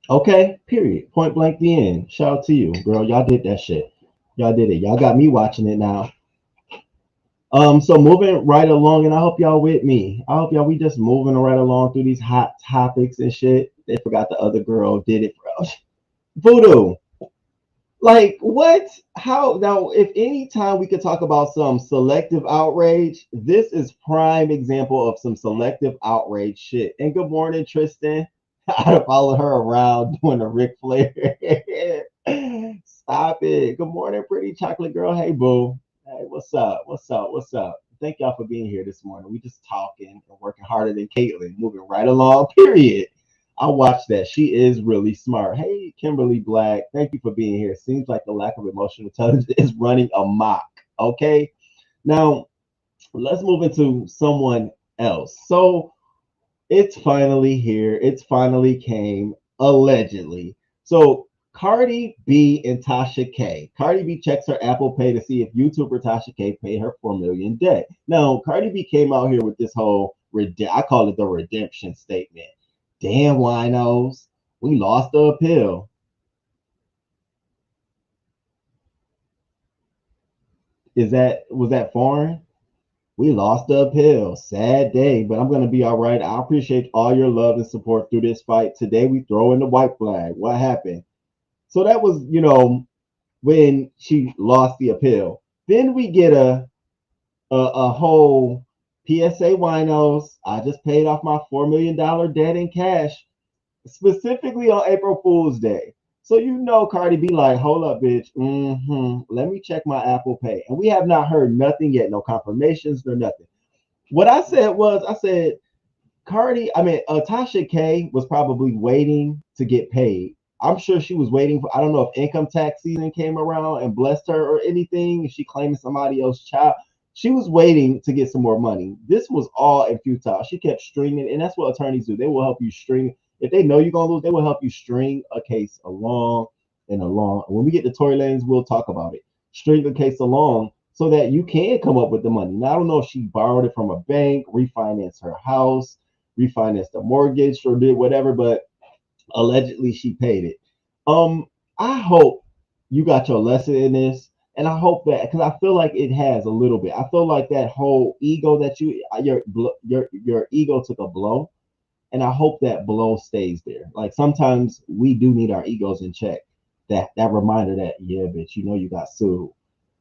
Okay, period. Point blank, the end. Shout out to you, girl. Y'all did that shit. Y'all did it. Y'all got me watching it now. So moving right along, and I hope y'all with me. I hope y'all we just moving right along through these hot topics and shit. They forgot the other girl did it for us. Voodoo. Like what? How now? If any time we could talk about some selective outrage, this is prime example of some selective outrage shit. And good morning, Tristan. I'd have followed her around doing a Ric Flair. Stop it. Good morning, pretty chocolate girl. Hey, boo. Hey, what's up? What's up? What's up? Thank y'all for being here this morning. We just talking and working harder than Caitlin, moving right along, period. I watched that. She is really smart. Hey, Kimberly Blac, thank you for being here. Seems like the lack of emotional intelligence is running amok. Okay. Now, let's move into someone else. So it's finally here. It's finally came, allegedly. So Cardi B and Tasha K. Cardi B checks her Apple Pay to see if YouTuber Tasha K paid her $4 million debt. Now, Cardi B came out here with this whole, I call it the redemption statement. Damn winos, we lost the appeal. Was that foreign? We lost the appeal. Sad day, but I'm going to be all right. I appreciate all your love and support through this fight. Today we throw in the white flag. What happened? So that was, when she lost the appeal. Then we get a whole PSA winos. I just paid off my $4 million debt in cash, specifically on April Fool's Day. So Cardi B like, hold up, bitch. Let me check my Apple Pay. And we have not heard nothing yet, no confirmations, no nothing. What I said, Tasha K was probably waiting to get paid. I'm sure she was waiting for, I don't know if income tax season came around and blessed her or anything. If she claiming somebody else's child, she was waiting to get some more money. This was all in futile. She kept stringing, and that's what attorneys do. They will help you string. If they know you're going to lose, they will help you string a case along and along. When we get to Tory Lanez, we'll talk about it. String the case along so that you can come up with the money. Now, I don't know if she borrowed it from a bank, refinanced her house, refinanced the mortgage, or did whatever, but allegedly she paid it. I hope you got your lesson in this, and I hope that, because I feel like it has a little bit. I feel like that whole ego that your ego took a blow. And I hope that blow stays there. Like sometimes we do need our egos in check. That reminder that, yeah, bitch, you got sued.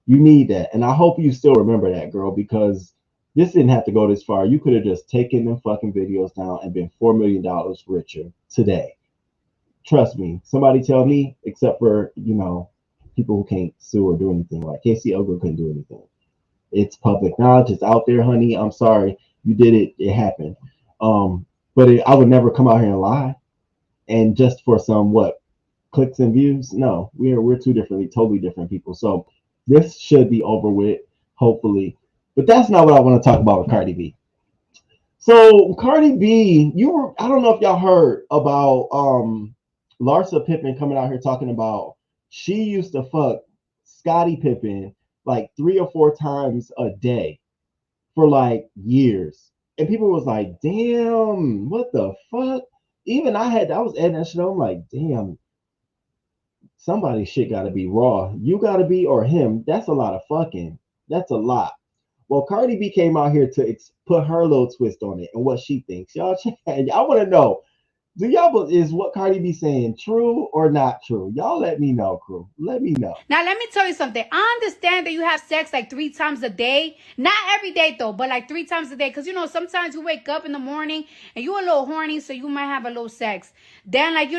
You need that. And I hope you still remember that, girl, because this didn't have to go this far. You could have just taken them fucking videos down and been $4 million richer today. Trust me. Somebody tell me, except for, people who can't sue or do anything. Like Casey Ogre couldn't do anything. It's public knowledge. It's out there, honey. I'm sorry. You did it. It happened. But I would never come out here and lie, and just for some clicks and views. No, we're totally different people. So this should be over with, hopefully. But that's not what I want to talk about with Cardi B. So Cardi B, I don't know if y'all heard about Larsa Pippen coming out here talking about she used to fuck Scottie Pippen like 3 or 4 times a day for like years. And people was like, damn, what the fuck? Even I was editing that shit. I'm like, damn, somebody's shit got to be raw. You got to be, or him. That's a lot of fucking. That's a lot. Well, Cardi B came out here to put her little twist on it and what she thinks. Y'all want to know, is what Cardi B saying true or not true? Y'all let me know, crew. Let me know. Now, let me tell you something. I understand that you have sex like 3 times a day. Not every day, though, but like 3 times a day. Because, sometimes you wake up in the morning and you're a little horny, so you might have a little sex. Then, like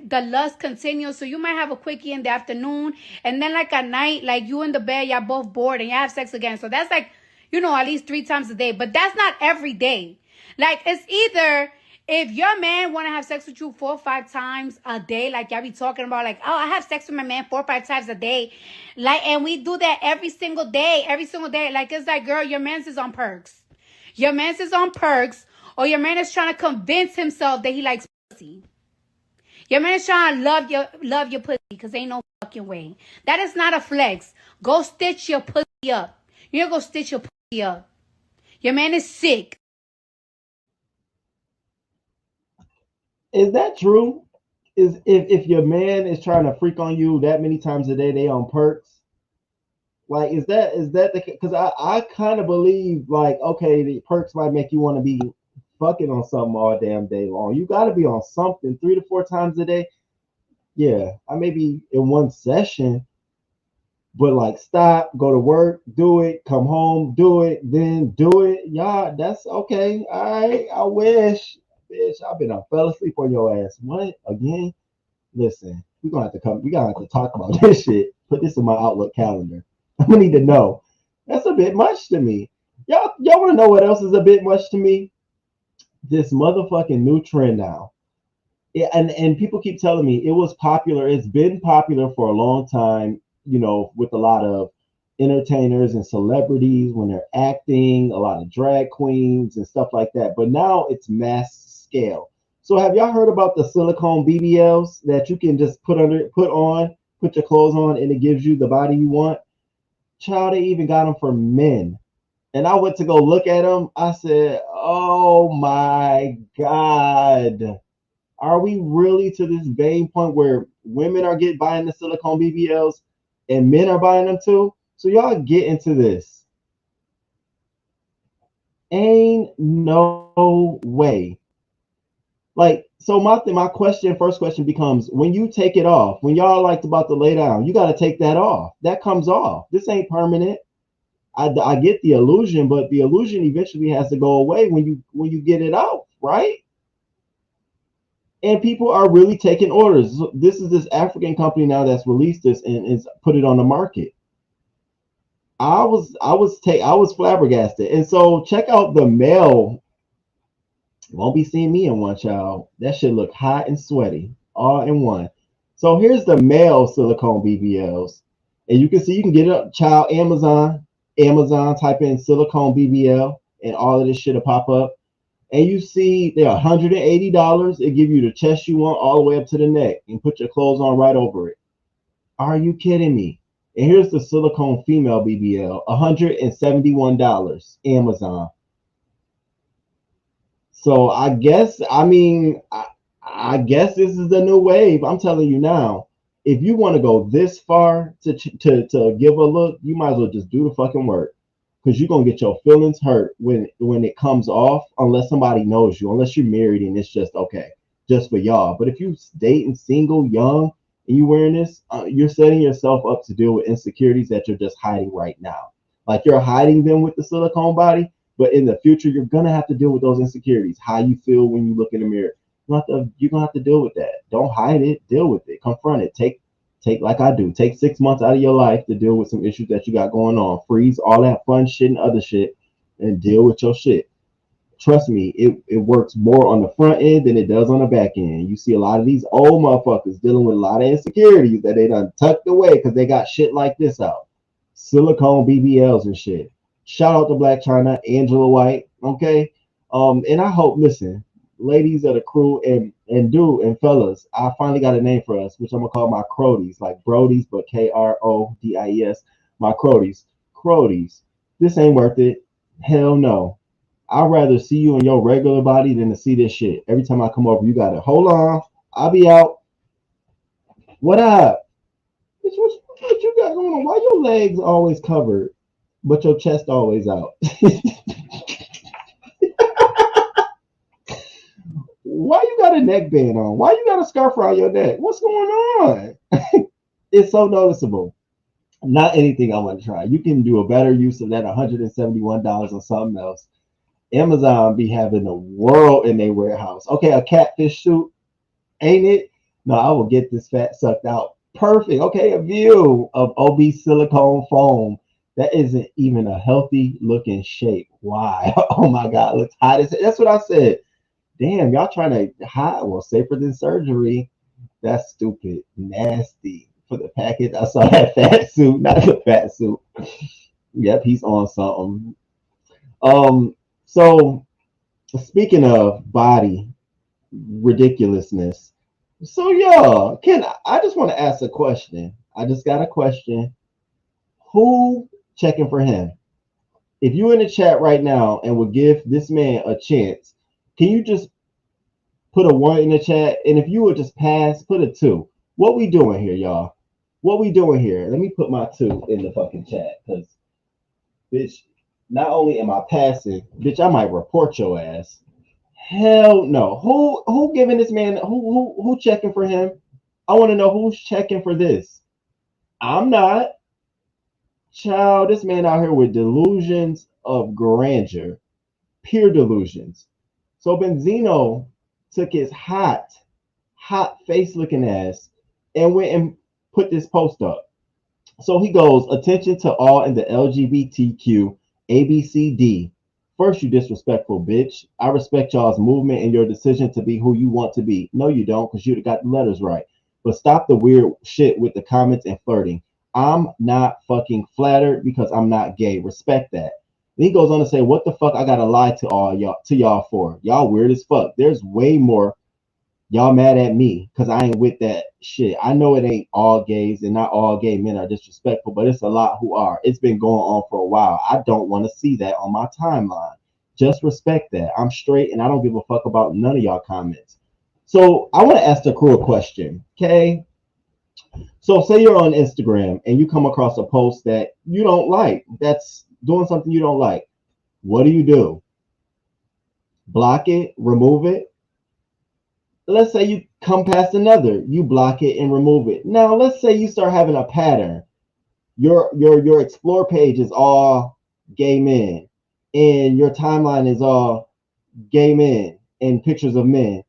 the lust continues, so you might have a quickie in the afternoon. And then, like, at night, like, you in the bed, y'all both bored, and you have sex again. So that's like, at least 3 times a day. But that's not every day. Like, it's either... If your man want to have sex with you 4 or 5 times a day, like y'all be talking about, like, oh, I have sex with my man 4 or 5 times a day, like, and we do that every single day, like, it's like, girl, your man's is on perks. Your man's is on perks, or your man is trying to convince himself that he likes pussy. Your man is trying to love your pussy, because ain't no fucking way. That is not a flex. Go stitch your pussy up. You go stitch your pussy up. Your man is sick. Is that true? Is if your man is trying to freak on you that many times a day, they on perks? Like, is that the, because I kind of believe, like, okay, the perks might make you want to be fucking on something all damn day long. You got to be on something 3 to 4 times a day. Yeah, I may be in one session, but like, stop, go to work, do it, come home, do it, then do it. Yeah, that's okay. All right, I wish. Bitch, fell asleep on your ass. What? Again? Listen, we gotta have to talk about this shit. Put this in my Outlook calendar. I'm gonna need to know. That's a bit much to me. Y'all wanna know what else is a bit much to me? This motherfucking new trend now. Yeah, and people keep telling me it was popular. It's been popular for a long time, with a lot of entertainers and celebrities when they're acting, a lot of drag queens and stuff like that. But now it's mass scale. So have y'all heard about the silicone BBLs that you can just put your clothes on, and it gives you the body you want? Child, they even got them for men. And I went to go look at them. I said, oh my God. Are we really to this vain point where women are buying the silicone BBLs and men are buying them too? So y'all get into this. Ain't no way. Like, so my first question becomes, when you take it off, when y'all like about to lay down, you got to take that off. That comes off. This ain't permanent. I get the illusion, but the illusion eventually has to go away when you get it out, right? And people are really taking orders. This is this African company now that's released this and is put it on the market. I was flabbergasted. And so check out the male. Won't be seeing me in one, child. That shit look hot and sweaty all in one. So here's the male silicone BBLs, and you can see you can get it, child. Amazon, type in silicone BBL, and all of this shit will pop up. And you see they're $180. It give you the chest you want all the way up to the neck, and put your clothes on right over it. Are you kidding me? And here's the silicone female BBL, $171, Amazon. So I guess I guess this is the new wave. I'm telling you now. If you want to go this far to give a look, you might as well just do the fucking work, because you're gonna get your feelings hurt when it comes off, unless somebody knows you, unless you're married and it's just okay, just for y'all. But if you dating single, young, and you wearing this, you're setting yourself up to deal with insecurities that you're just hiding right now. Like, you're hiding them with the silicone body, but in the future you're gonna have to deal with those insecurities. How you feel when you look in the mirror. You're gonna have to deal with that. Don't hide it. Deal with it. Confront it. Take like I do. Take 6 months out of your life to deal with some issues that you got going on. Freeze all that fun shit and other shit, and deal with your shit. Trust me, it works more on the front end than it does on the back end. You see a lot of these old motherfuckers dealing with a lot of insecurities that they done tucked away because they got shit like this out. Silicone BBLs and shit. Shout out to Blac, Chyna, Angela White. Okay. And I hope, listen, ladies of the crew and fellas, I finally got a name for us, which I'm gonna call my crodies, like Brodies, but Krodies, my crodies. This ain't worth it. Hell no. I'd rather see you in your regular body than to see this shit. Every time I come over, you gotta hold on. I'll be out. What up? What you got going on? Why your legs always covered, but your chest always out? Why you got a neckband on? Why you got a scarf around your neck? What's going on? It's so noticeable. Not anything I want to try. You can do a better use of that $171 on something else. Amazon be having the world in their warehouse. Okay, a catfish suit, ain't it? No, I will get this fat sucked out. Perfect. Okay, a view of OB silicone foam. That isn't even a healthy looking shape. Why? Oh my God, looks hot as hell. That's what I said. Damn, y'all trying to hide. Well, safer than surgery. That's stupid. Nasty. For the package, I saw that fat suit, not the fat suit. Yep, he's on something. So speaking of body ridiculousness, so y'all, I just want to ask a question. I just got a question. Who checking for him? If you in the chat right now and would give this man a chance, can you just put a 1 in the chat? And if you would just pass, put a 2. What we doing here, y'all? What we doing here? Let me put my 2 in the fucking chat, because, bitch, not only am I passing, bitch, I might report your ass. Hell no. Who giving this man? Who checking for him? I want to know who's checking for this. I'm not. Child, this man out here with delusions of grandeur, pure delusions. So Benzino took his hot face looking ass and went and put this post up. So he goes, attention to all in the LGBTQ ABCD. First, you disrespectful bitch. I respect y'all's movement and your decision to be who you want to be. No, you don't, because you got the letters right. But stop the weird shit with the comments and flirting. I'm not fucking flattered because I'm not gay. Respect that. Then he goes on to say, what the fuck I gotta lie to y'all for? Y'all weird as fuck. There's way more Y'all mad at me because I ain't with that shit. I know it ain't all gays and not all gay men are disrespectful, but it's a lot who are. It's been going on for a while. I don't want to see that on my timeline. Just respect that. I'm straight and I don't give a fuck about none of y'all comments. So I want to ask the crew a question, okay? So say you're on Instagram and you come across a post that you don't like, that's doing something you don't like. What do? Block it, remove it? Let's say you come past another, you block it and remove it. Now let's say you start having a pattern. Your explore page is all gay men and your timeline is all gay men and pictures of men.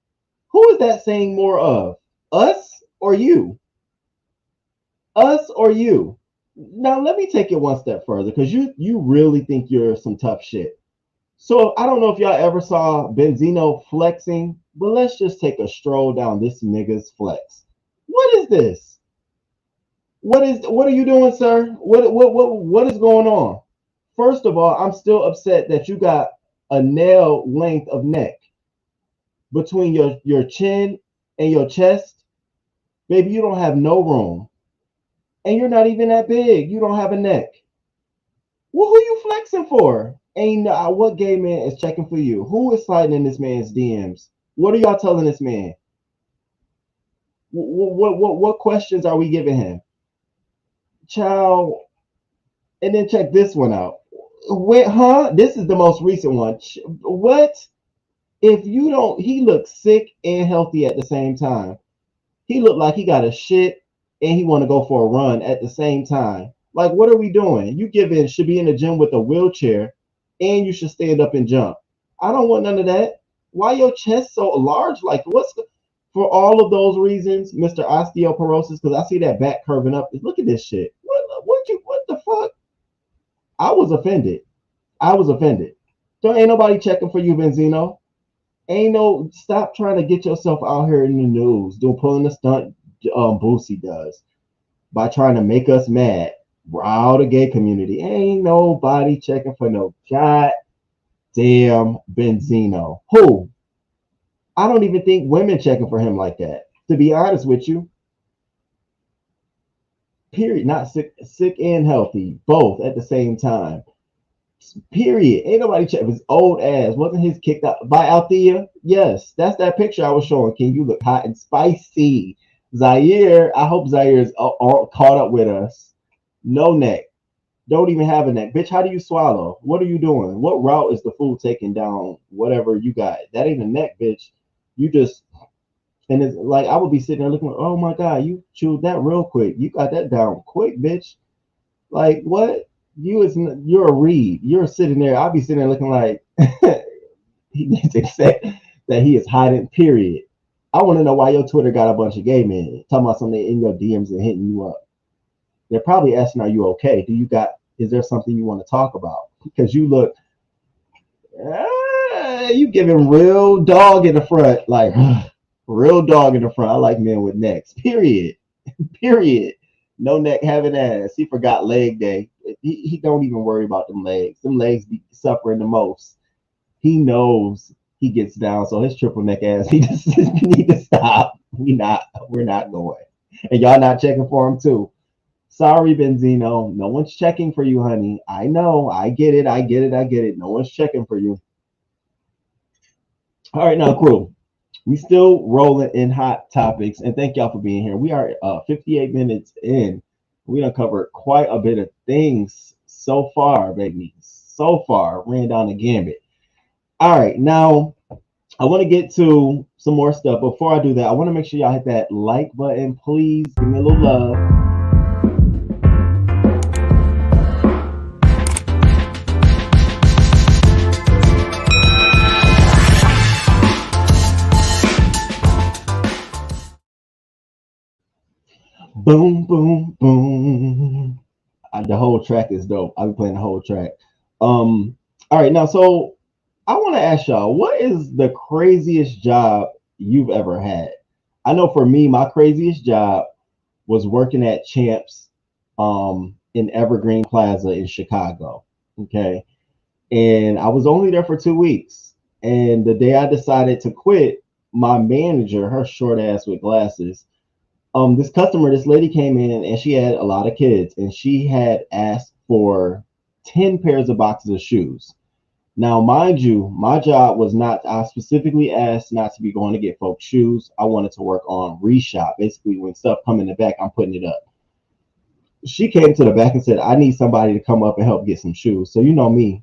Who is that saying more of? Us or you? Us or you? Now let me take it one step further because you really think you're some tough shit. So I don't know if y'all ever saw Benzino flexing, but let's just take a stroll down this nigga's flex. What is this? What are you doing, sir? What is going on? First of all, I'm still upset that you got a nail length of neck between your chin and your chest. Baby, you don't have no room. And you're not even that big. You don't have a neck. Well, who you flexing for? Ain't what gay man is checking for you? Who is sliding in this man's DMs? What are y'all telling this man? What questions are we giving him? Child. And then check this one out. Wait, huh? This is the most recent one. What? If you don't, he looks sick and healthy at the same time. He looked like he got a shit and he want to go for a run at the same time. Like, what are we doing? You should be in the gym with a wheelchair and you should stand up and jump. I don't want none of that. Why your chest so large? Like, for all of those reasons, Mr. Osteoporosis, because I see that back curving up. Look at this shit. What the fuck? I was offended. So ain't nobody checking for you, Benzino. Stop trying to get yourself out here in the news, pulling the stunt Boosie does by trying to make us mad. Rile the gay community. Ain't nobody checking for no goddamn Benzino. Who? I don't even think women checking for him like that. To be honest with you. Period. Not sick and healthy. Both at the same time. Period. Ain't nobody checking his old ass. Wasn't his kicked out by Althea? Yes. That's that picture I was showing. King, you look hot and spicy. Zaire, I hope Zaire is all caught up with us. No neck. Don't even have a neck. Bitch, how do you swallow? What are you doing? What route is the food taking down? Whatever you got. That ain't a neck, bitch. You just, and it's like, I would be sitting there looking, oh my God, you chewed that real quick. You got that down quick, bitch. Like, what? You're a reed. You're sitting there. I'll be sitting there looking like he needs to accept that he is hiding, period. I want to know why your Twitter got a bunch of gay men talking about something in your DMs and hitting you up. They're probably asking, are you okay? Is there something you want to talk about? Because you look, you giving real dog in the front, like real dog in the front. I like men with necks, period. Period. No neck having ass. He forgot leg day. He don't even worry about them legs. Them legs be suffering the most. He knows he gets down, so his triple neck ass, he just need to stop. We're not going. And y'all not checking for him too. Sorry, Benzino. No one's checking for you, honey. I know. I get it. No one's checking for you. All right, now, crew. We still rolling in hot topics, and thank y'all for being here. We are 58 minutes in. We done covered quite a bit of things so far, baby. So far, ran down the gambit. All right, now I want to get to some more stuff. Before I do that, I want to make sure y'all hit that like button, please. Give me a little love. Boom, boom, boom. The whole track is dope. I'll be playing the whole track. All right, now, so I want to ask y'all, what is the craziest job you've ever had? I know for me, my craziest job was working at Champs in Evergreen Plaza in Chicago. Okay. And I was only there for 2 weeks. And the day I decided to quit, my manager, her short ass with glasses, this lady came in and she had a lot of kids and she had asked for 10 pairs of boxes of shoes. Now, mind you, my job was not, I specifically asked not to be going to get folks shoes. I wanted to work on reshop. Basically, when stuff come in the back, I'm putting it up. She came to the back and said, I need somebody to come up and help get some shoes. So you know me,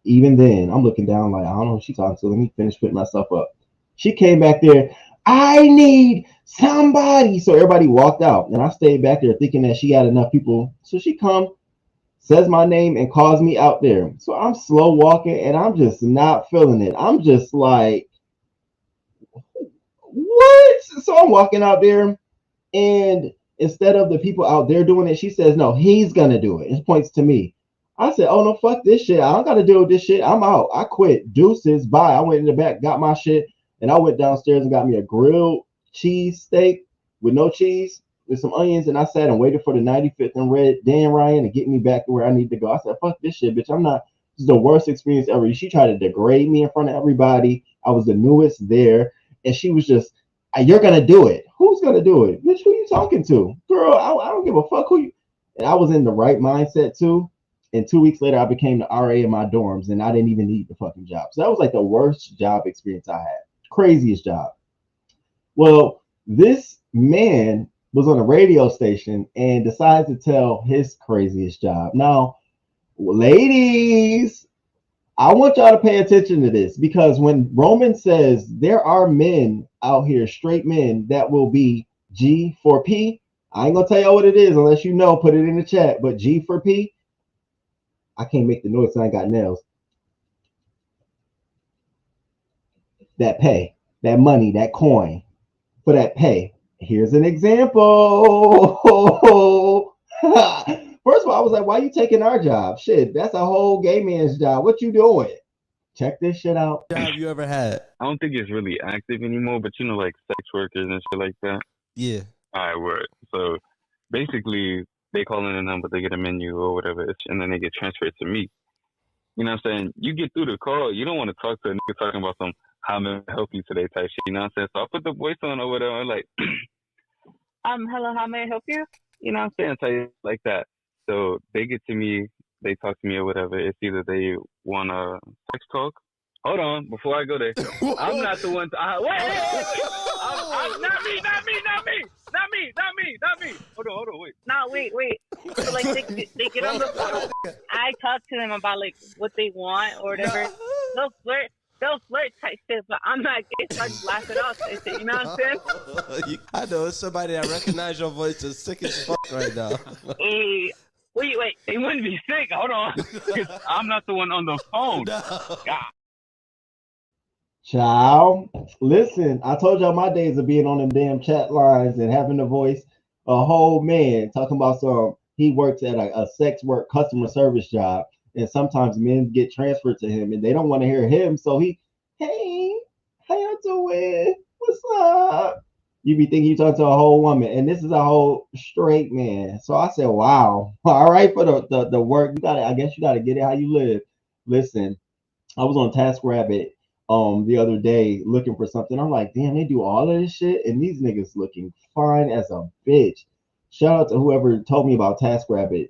even then, I'm looking down like, I don't know who she's talking to. Let me finish putting myself up. She came back there, I need somebody. So everybody walked out. And I stayed back there thinking that she had enough people. So she come, says my name, and calls me out there. So I'm slow walking, and I'm just not feeling it. I'm just like, what? So I'm walking out there, and instead of the people out there doing it, she says, no, he's going to do it. It points to me. I said, oh, no, fuck this shit. I don't got to deal with this shit. I'm out. I quit. Deuces. Bye. I went in the back, got my shit, and I went downstairs and got me a grilled cheese steak with no cheese with some onions, and I sat and waited for the 95th and Red Dan Ryan to get me back to where I need to go. I said, fuck this shit, bitch. I'm not, this is the worst experience ever. She tried to degrade me in front of everybody. I was the newest there, and she was just, you're going to do it. Who's going to do it? Bitch, who you talking to? Girl, I don't give a fuck who you. And I was in the right mindset, too. And 2 weeks later, I became the RA in my dorms, and I didn't even need the fucking job. So that was like the worst job experience I had. Craziest job. Well, this man was on a radio station and decided to tell his craziest job. Now, ladies, I want y'all to pay attention to this, because when Roman says there are men out here, straight men, that will be G for P, I ain't gonna tell y'all what it is unless you know, put it in the chat. But G for P, I can't make the noise, I ain't got nails. That pay, that money, that coin for that pay. Here's an example. First of all, I was like, why you taking our job? Shit, that's a whole gay man's job. What you doing? Check this shit out. Job you ever had? I don't think it's really active anymore, but you know, like sex workers and shit like that. Yeah. All right, word. So basically, they call in a number, they get a menu or whatever, and then they get transferred to me. You know what I'm saying? You get through the call, you don't want to talk to a nigga talking about some how may I help you today type shit. You know what I'm saying? So I put the voice on over there and like, hello, how may I help you? You know what I'm saying? Type like that. So they get to me, they talk to me or whatever. It's either they want to sex talk. Hold on, before I go there, I'm not the one. Wait. I'm not me. Hold on, wait. No, wait. So like they get on the phone. I talk to them about like what they want or whatever. They'll flirt type shit, but I'm not gay, so I just laugh it off type shit. You know what I'm saying? I know it's somebody that recognize your voice is sick as fuck right now. Hey, wait. They wouldn't be sick. Hold on, 'cause I'm not the one on the phone. No. God. Child, listen, I told y'all my days of being on them damn chat lines and having the voice a whole man talking about he works at a sex work customer service job, and sometimes men get transferred to him and they don't want to hear him, so hey, how you doing? What's up? You be thinking you're talking to a whole woman, and this is a whole straight man. So I said, wow, all right, for the work, I guess you gotta get it how you live. Listen, I was on TaskRabbit the other day looking for something. I'm like, damn, they do all of this shit, and these niggas looking fine as a bitch. Shout out to whoever told me about TaskRabbit.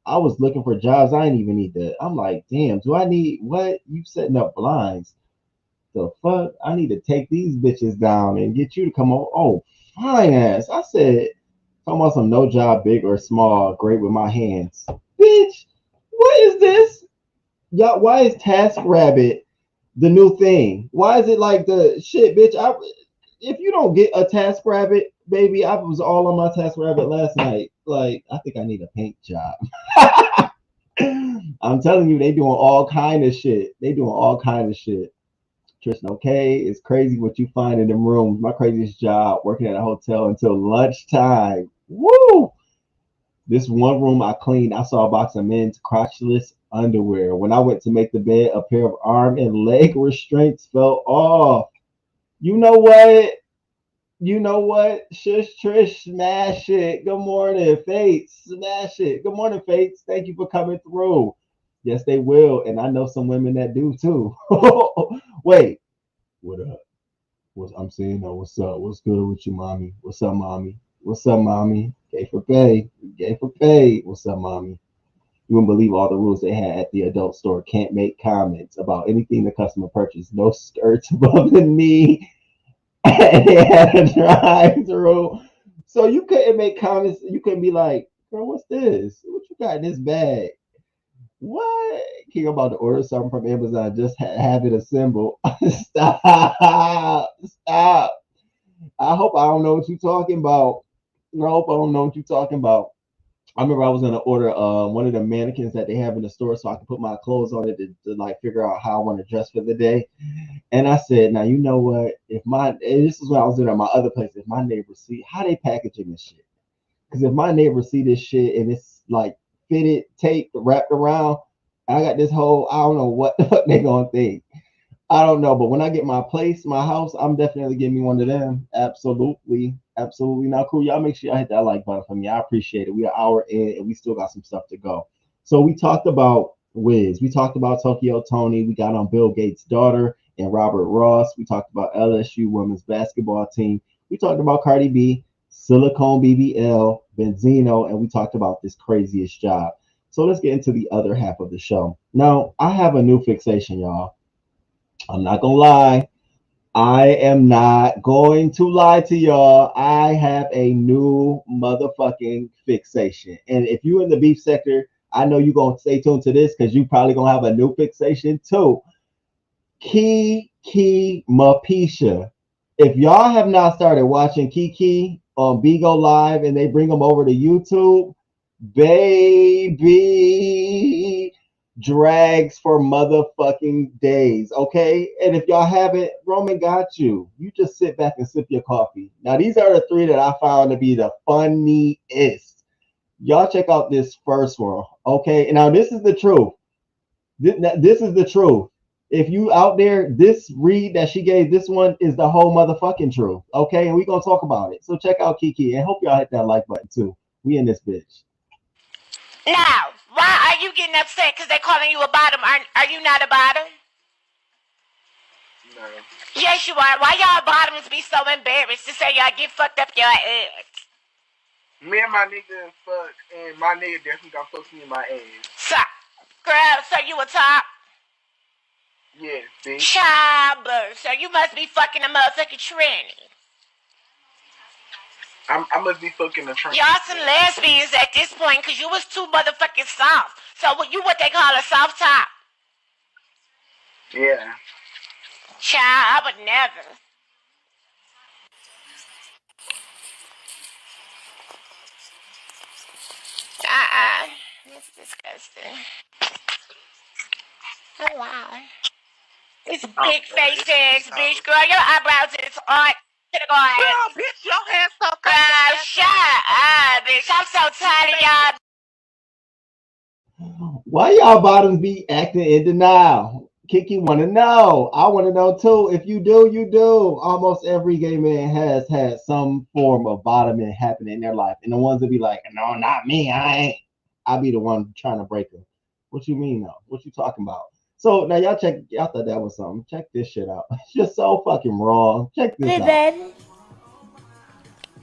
I was looking for jobs. I didn't even need that. I'm like, damn, do I need what? You setting up blinds? The fuck? I need to take these bitches down and get you to come on. Oh, fine ass. I said, talking about some no job, big or small, great with my hands. Bitch, what is this? Y'all, why is TaskRabbit the new thing? Why is it like the shit, bitch? If you don't get a TaskRabbit, baby, I was all on my TaskRabbit last night. Like, I think I need a paint job. I'm telling you, they doing all kind of shit. Tristan, okay, it's crazy what you find in them rooms. My craziest job, working at a hotel until lunchtime. Woo! This one room I cleaned, I saw a box of men's crotchless underwear. When I went to make the bed, a pair of arm and leg restraints fell off. You know what? Shush Trish, smash it. Good morning, Fates. Smash it. Good morning, Fates. Thank you for coming through. Yes, they will. And I know some women that do too. Wait, what up? I'm saying, what's up? What's good with you, mommy? What's up, mommy? What's up, mommy? Gay for pay. Gay for pay. What's up, mommy? You wouldn't believe all the rules they had at the adult store. Can't make comments about anything the customer purchased. No skirts above the knee. And they had a drive-through. So you couldn't make comments. You couldn't be like, girl, what's this? What you got in this bag? What? King about to order something from Amazon, just have it assembled. Stop. Stop. I hope I don't know what you're talking about. I hope I don't know what you're talking about. I remember I was gonna order one of the mannequins that they have in the store so I can put my clothes on it to like figure out how I want to dress for the day. And I said, now you know what? This is when I was doing at my other place. If my neighbors see how they packaging this shit, because if my neighbors see this shit and it's like fitted, taped, wrapped around, I got this whole, I don't know what the fuck they gonna think. I don't know, but when I get my place, my house, I'm definitely getting me one of them. Absolutely. Absolutely. Now, cool. Y'all make sure y'all hit that like button for me. I appreciate it. We are an hour in and we still got some stuff to go. So we talked about Wiz. We talked about Tokyo Toni. We got on Bill Gates' daughter and Robert Ross. We talked about LSU women's basketball team. We talked about Cardi B, Silicone BBL, Benzino, and we talked about this craziest job. So let's get into the other half of the show. Now, I have a new fixation, y'all. I'm not gonna lie. I am not going to lie to y'all. I have a new motherfucking fixation. And if you in the beef sector, I know you're gonna stay tuned to this because you probably gonna have a new fixation too. Kiki Muppet. If y'all have not started watching Kiki on Bigo Live and they bring them over to YouTube, baby, drags for motherfucking days, okay? And if y'all haven't, Roman got you. You just sit back and sip your coffee. Now, these are the three that I found to be the funniest. Y'all check out this first one, okay? And now this is the truth. This is the truth. If you out there, this read that she gave, this one is the whole motherfucking truth, okay? And we're gonna talk about it. So check out Kiki and hope y'all hit that like button too. We in this bitch. Now, why are you getting upset because they're calling you a bottom? Are you not a bottom? No. Yes, you are. Why y'all bottoms be so embarrassed to say y'all get fucked up your ass? Me and my nigga fuck, and my nigga definitely got fucked me in my ass. So, girl, so you a top? Yeah, bitch. Childbirth. So you must be fucking a motherfucking tranny. I must be fucking a tranny. Y'all some lesbians at this point because you was too motherfucking soft. So you what they call a soft top? Yeah. Child, I would never. That's disgusting. Oh, wow. This big face ass bitch, girl. Your eyebrows is on. Girl, bitch, your hair's so girl, shut up, bitch. I'm so tired of y'all. Why y'all bottoms be acting in denial? Kiki want to know. I want to know too. If you do, you do. Almost every gay man has had some form of bottoming happen in their life. And the ones that be like, no, not me. I ain't. I be the one trying to break them. What you mean though? What you talking about? So now y'all check. Y'all thought that was something. Check this shit out. It's just so fucking wrong. Check this out. Baby.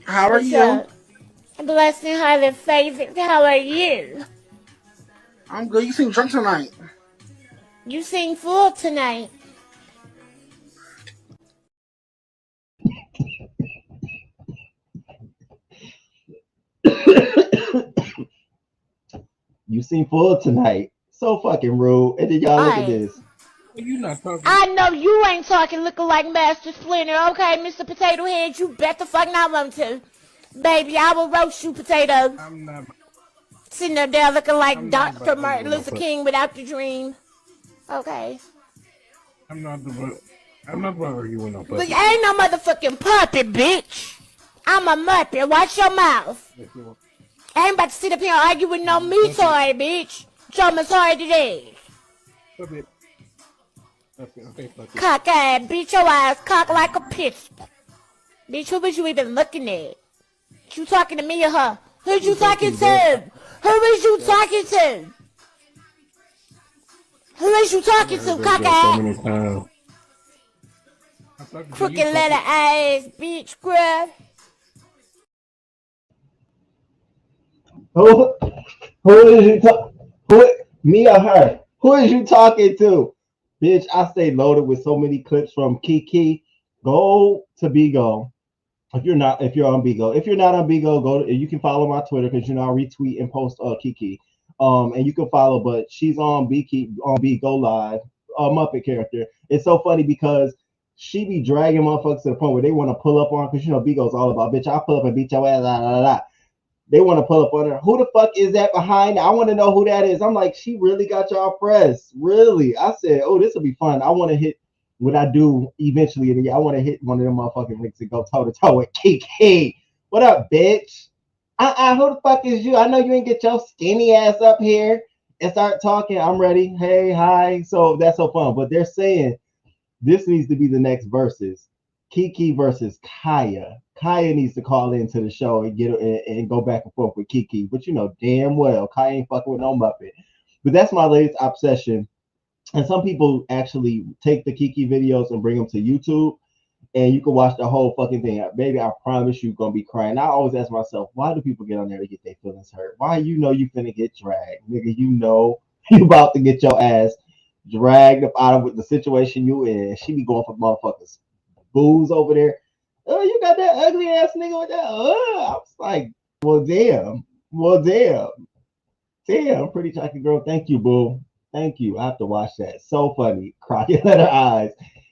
How are you? Up? Blessed and highly favored. How are you? I'm good. You seem drunk tonight. You seem full tonight. You seem full tonight. So fucking rude. And then y'all look at this. You not talking. I know you ain't talking looking like Master Splinter, okay, Mr. Potato Head? You bet the fuck not want to. Baby, I will roast you, potato. I'm not. Sitting up there looking like Dr. Martin Luther King without the dream. Okay. I'm not arguing no puppet. Look, I ain't no motherfucking puppet, bitch. I'm a Muppet. Watch your mouth. I ain't about to sit up here and argue with no me toy, bitch. Show me sorry today. Puppet. Cock ass, bitch, your eyes cock like a pistol. Bitch, who was you even looking at? You talking to me or her? Who you talking to? Who is you talking to? Who is you talking to, cock ass? Crooked letter ass, bitch, bruh. Who is you me or her? Who is you talking to? Bitch, I stay loaded with so many clips from Kiki. Go to Bigo. If you're on Bigo. If you're not on Bigo, you can follow my Twitter because I retweet and post Kiki. And you can follow, but she's on Bigo Live, Muppet character. It's so funny because she be dragging motherfuckers to the point where they want to pull up on, because Bigo's all about, bitch, I'll pull up and beat your ass, la la la. They want to pull up on her. Who the fuck is that behind? I want to know who that is. I'm like, she really got y'all pressed. Really? I said, oh, this will be fun. I want to hit what I do eventually. I want to hit one of them motherfucking links and go toe to toe with Kiki. What up, bitch? Who the fuck is you? I know you ain't get your skinny ass up here and start talking. I'm ready. Hey, hi. So that's so fun. But they're saying this needs to be the next versus. Kiki versus Kaya. Kaya needs to call into the show and get and go back and forth with Kiki. But damn well, Kaya ain't fucking with no Muppet. But that's my latest obsession. And some people actually take the Kiki videos and bring them to YouTube, and you can watch the whole fucking thing. Baby, I promise you're gonna be crying. I always ask myself, why do people get on there to get their feelings hurt? Why you finna get dragged? Nigga, you about to get your ass dragged up out of the situation you in. She be going for motherfuckers booze over there. Oh, you got that ugly ass nigga with that. I was like, well, damn. Damn, pretty chocolate girl. Thank you, boo. Thank you. I have to watch that. So funny. Crying at her eyes.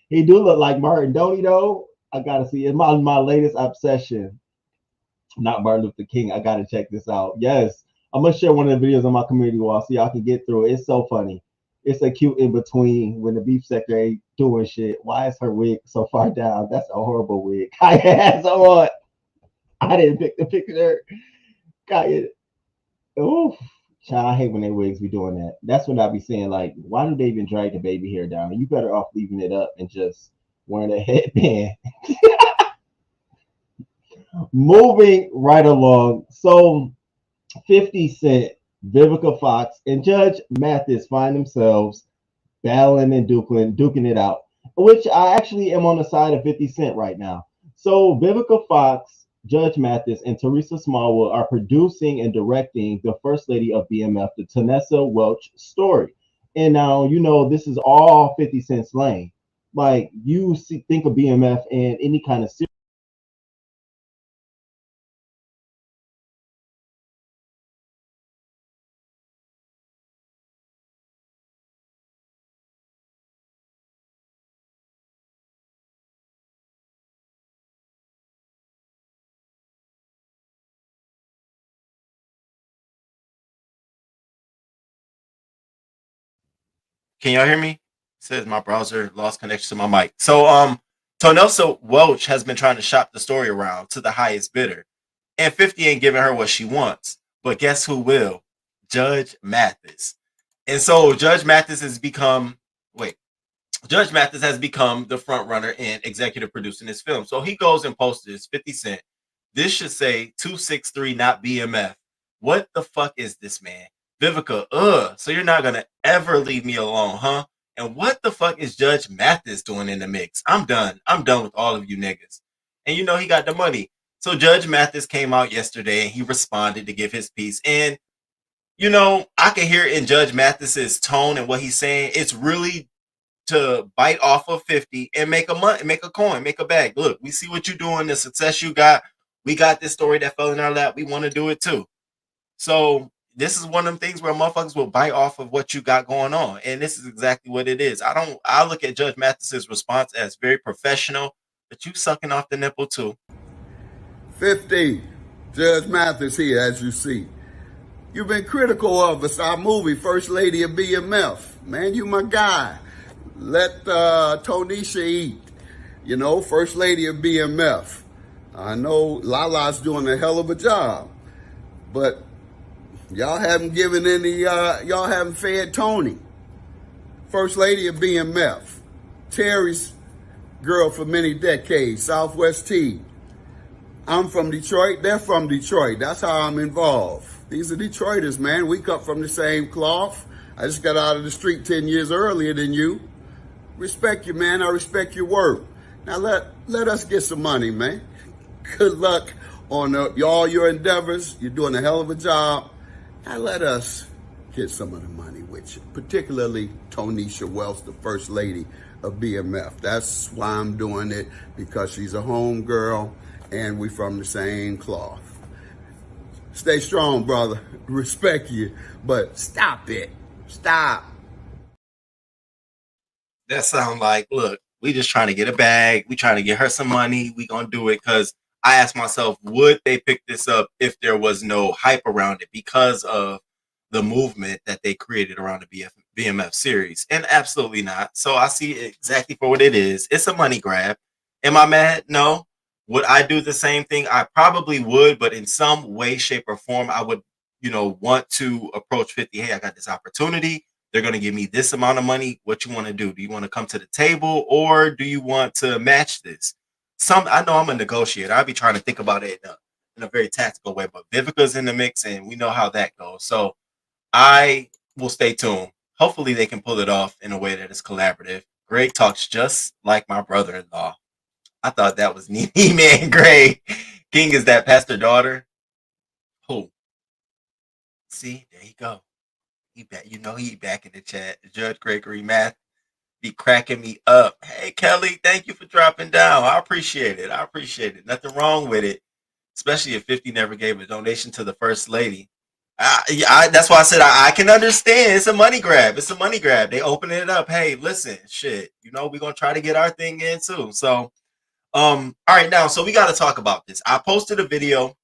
He do look like Martin, don't he, though? I gotta see. It's my latest obsession. Not Martin Luther King. I gotta check this out. Yes. I'm gonna share one of the videos on my community wall so y'all can get through it. It's so funny. It's a cute in between when the beef sector ain't doing shit. Why is her wig so far down? That's a horrible wig. Kaya has on. I didn't pick the picture. Kaya. Oof. Child, I hate when they wigs be doing that. That's when I be saying, like, why do they even drag the baby hair down? You better off leaving it up and just wearing a headband. Moving right along. So 50 Cent, Vivica Fox, and Judge Mathis find themselves battling and duking it out, which I actually am on the side of 50 Cent right now. So Vivica Fox, Judge Mathis, and Teresa Smallwood are producing and directing the First Lady of BMF, the Tanessa Welch story. And now, this is all 50 Cent's lane. Like, think of BMF and any kind of series. Can y'all hear me? It says my browser lost connection to my mic. So Tanessa Welch has been trying to shop the story around to the highest bidder. And 50 ain't giving her what she wants. But guess who will? Judge Mathis. And so Judge Mathis has become the front runner in executive producing this film. So he goes and posts this 50 Cent. This should say 263, not BMF. What the fuck is this, man? Vivica, so you're not gonna ever leave me alone, huh? And what the fuck is Judge Mathis doing in the mix? I'm done with all of you niggas. And he got the money. So Judge Mathis came out yesterday and he responded to give his piece. And I can hear in Judge Mathis's tone and what he's saying, it's really to bite off of 50 and make a coin, make a bag. Look, we see what you're doing, the success you got. We got this story that fell in our lap. We want to do it too. So this is one of them things where motherfuckers will bite off of what you got going on. And this is exactly what it is. I look at Judge Mathis's response as very professional, but you sucking off the nipple too. 50, Judge Mathis here, as you see. You've been critical of us, our movie, First Lady of BMF. Man, you my guy. Let Tonisha eat. First Lady of BMF. I know Lala's doing a hell of a job, but y'all haven't given y'all haven't fed Toni. First Lady of BMF. Terry's girl for many decades, Southwest T. I'm from Detroit, they're from Detroit. That's how I'm involved. These are Detroiters, man. We cut from the same cloth. I just got out of the street 10 years earlier than you. Respect you, man. I respect your work. Now let us get some money, man. Good luck on all your endeavors. You're doing a hell of a job. Now let us get some of the money with you, particularly Tonisha Wells, the First Lady of BMF. That's why I'm doing it, because she's a home girl and we from the same cloth. Stay strong, brother. Respect you, but stop it. Stop. That sound like, look, we just trying to get a bag. We trying to get her some money. We gonna do it because I asked myself, would they pick this up if there was no hype around it because of the movement that they created around the BMF series? And absolutely not. So I see it exactly for what it is. It's a money grab. Am I mad? No. Would I do the same thing? I probably would, but in some way, shape, or form, I would, want to approach 50. Hey, I got this opportunity. They're going to give me this amount of money. What you want to do? Do you want to come to the table, or do you want to match this? I know I'm a negotiator. I'll be trying to think about it in a very tactical way, but Vivica's in the mix and we know how that goes. So I will stay tuned. Hopefully they can pull it off in a way that is collaborative. Greg talks just like my brother-in-law. I thought that was Nene Man Greg. King is that pastor daughter. Who? See, there you go. He back, he back in the chat. Judge Gregory Math be cracking me up. Hey Kelly, thank you for dropping down. I appreciate it. Nothing wrong with it. Especially if 50 never gave a donation to the First Lady. That's why I said I can understand. It's a money grab. They open it up. Hey, listen, shit. We're gonna try to get our thing in too. So all right, now, so we got to talk about this. I posted a video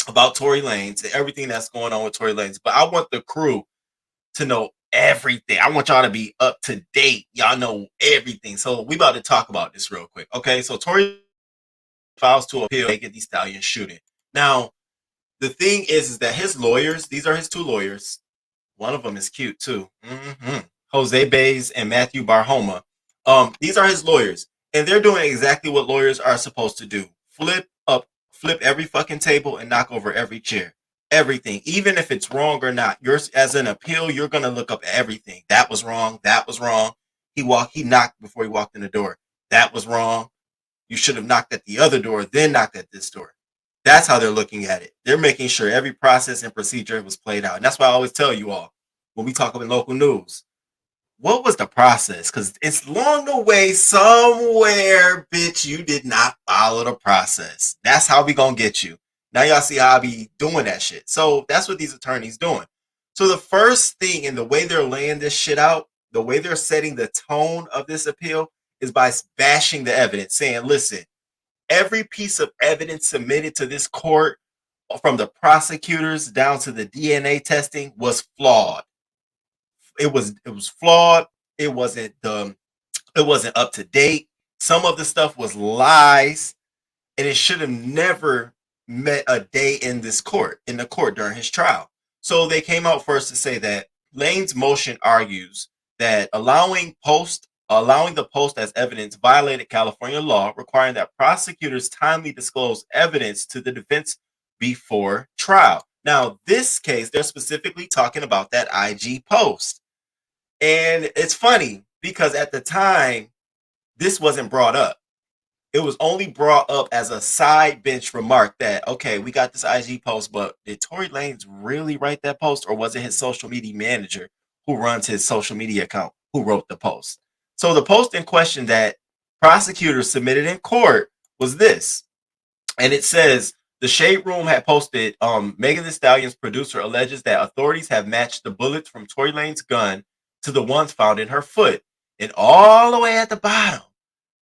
about Tory Lanez and everything that's going on with Tory Lanez, but I want the crew to know everything. I want y'all to be up to date. Y'all know everything. So we about to talk about this real quick. Okay, so Tory files to appeal Megan Thee Stallion shooting. Now, the thing is that his lawyers, these are his two lawyers. One of them is cute too. Jose Baez and Matthew Barhoma. These are his lawyers. And they're doing exactly what lawyers are supposed to do. Flip every fucking table and knock over every chair. Everything. Even if it's wrong or not. As an appeal, you're going to look up everything. That was wrong. He knocked before he walked in the door. That was wrong. You should have knocked at the other door, then knocked at this door. That's how they're looking at it. They're making sure every process and procedure was played out. And that's why I always tell you all, when we talk about local news, what was the process? Because it's along the way somewhere, bitch, you did not follow the process. That's how we gonna get you. Now y'all see how I be doing that shit. So that's what these attorneys doing. So the first thing, and the way they're laying this shit out, the way they're setting the tone of this appeal is by bashing the evidence, saying, listen, every piece of evidence submitted to this court, from the prosecutors down to the DNA testing, was flawed. It was flawed. It wasn't up to date. Some of the stuff was lies, and it should have never met a day in the court during his trial. So they came out first to say that Lane's motion argues that allowing the post as evidence violated California law, requiring that prosecutors timely disclose evidence to the defense before trial. Now, this case, they're specifically talking about that IG post. And it's funny because at the time, this wasn't brought up. It was only brought up as a side bench remark that, okay, we got this IG post, but did Tory Lanez really write that post, or was it his social media manager who runs his social media account who wrote the post? So the post in question that prosecutors submitted in court was this. And it says, the Shade Room had posted, Megan Thee Stallion's producer alleges that authorities have matched the bullets from Tory Lanez's gun to the ones found in her foot. And all the way at the bottom,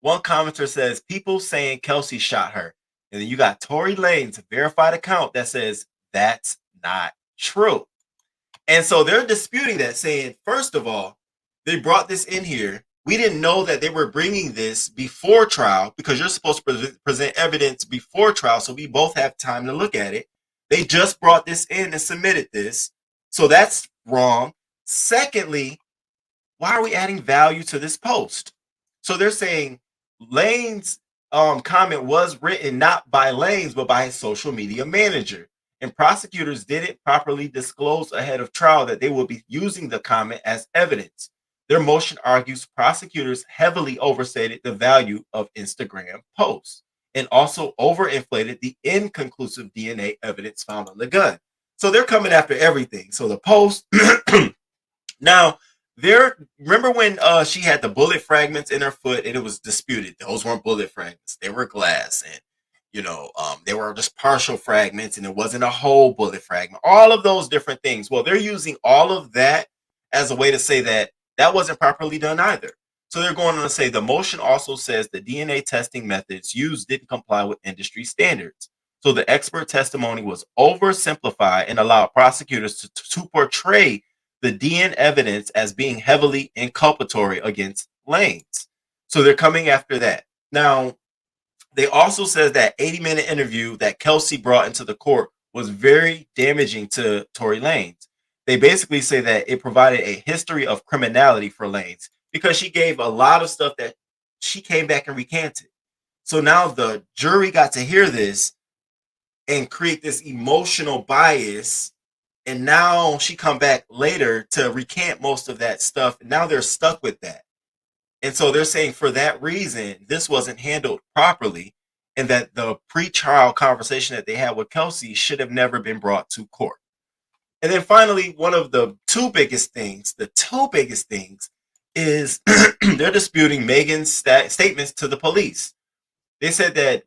one commenter says, people saying Kelsey shot her. And then you got Tory Lanez's verified account that says that's not true. And so they're disputing that, saying, first of all, they brought this in here. We didn't know that they were bringing this before trial, because you're supposed to present evidence before trial, so we both have time to look at it. They just brought this in and submitted this. So that's wrong. Secondly, why are we adding value to this post? So they're saying Lane's comment was written not by Lane's, but by his social media manager. And prosecutors didn't properly disclose ahead of trial that they will be using the comment as evidence. Their motion argues prosecutors heavily overstated the value of Instagram posts and also overinflated the inconclusive DNA evidence found on the gun. So they're coming after everything. So the post now, remember when she had the bullet fragments in her foot and it was disputed. Those weren't bullet fragments. They were glass, and they were just partial fragments, and it wasn't a whole bullet fragment. All of those different things. Well, they're using all of that as a way to say that wasn't properly done either. So they're going on to say the motion also says the DNA testing methods used didn't comply with industry standards. So the expert testimony was oversimplified and allowed prosecutors to portray the DNA evidence as being heavily inculpatory against Lanez. So they're coming after that. Now, they also said that 80-minute interview that Kelsey brought into the court was very damaging to Tory Lanez. They basically say that it provided a history of criminality for Lanez because she gave a lot of stuff that she came back and recanted. So now the jury got to hear this and create this emotional bias. And now she come back later to recant most of that stuff. And now they're stuck with that. And so they're saying for that reason, this wasn't handled properly, and that the pre-trial conversation that they had with Kelsey should have never been brought to court. And then finally, one of the two biggest things is they're disputing Megan's statements to the police. They said that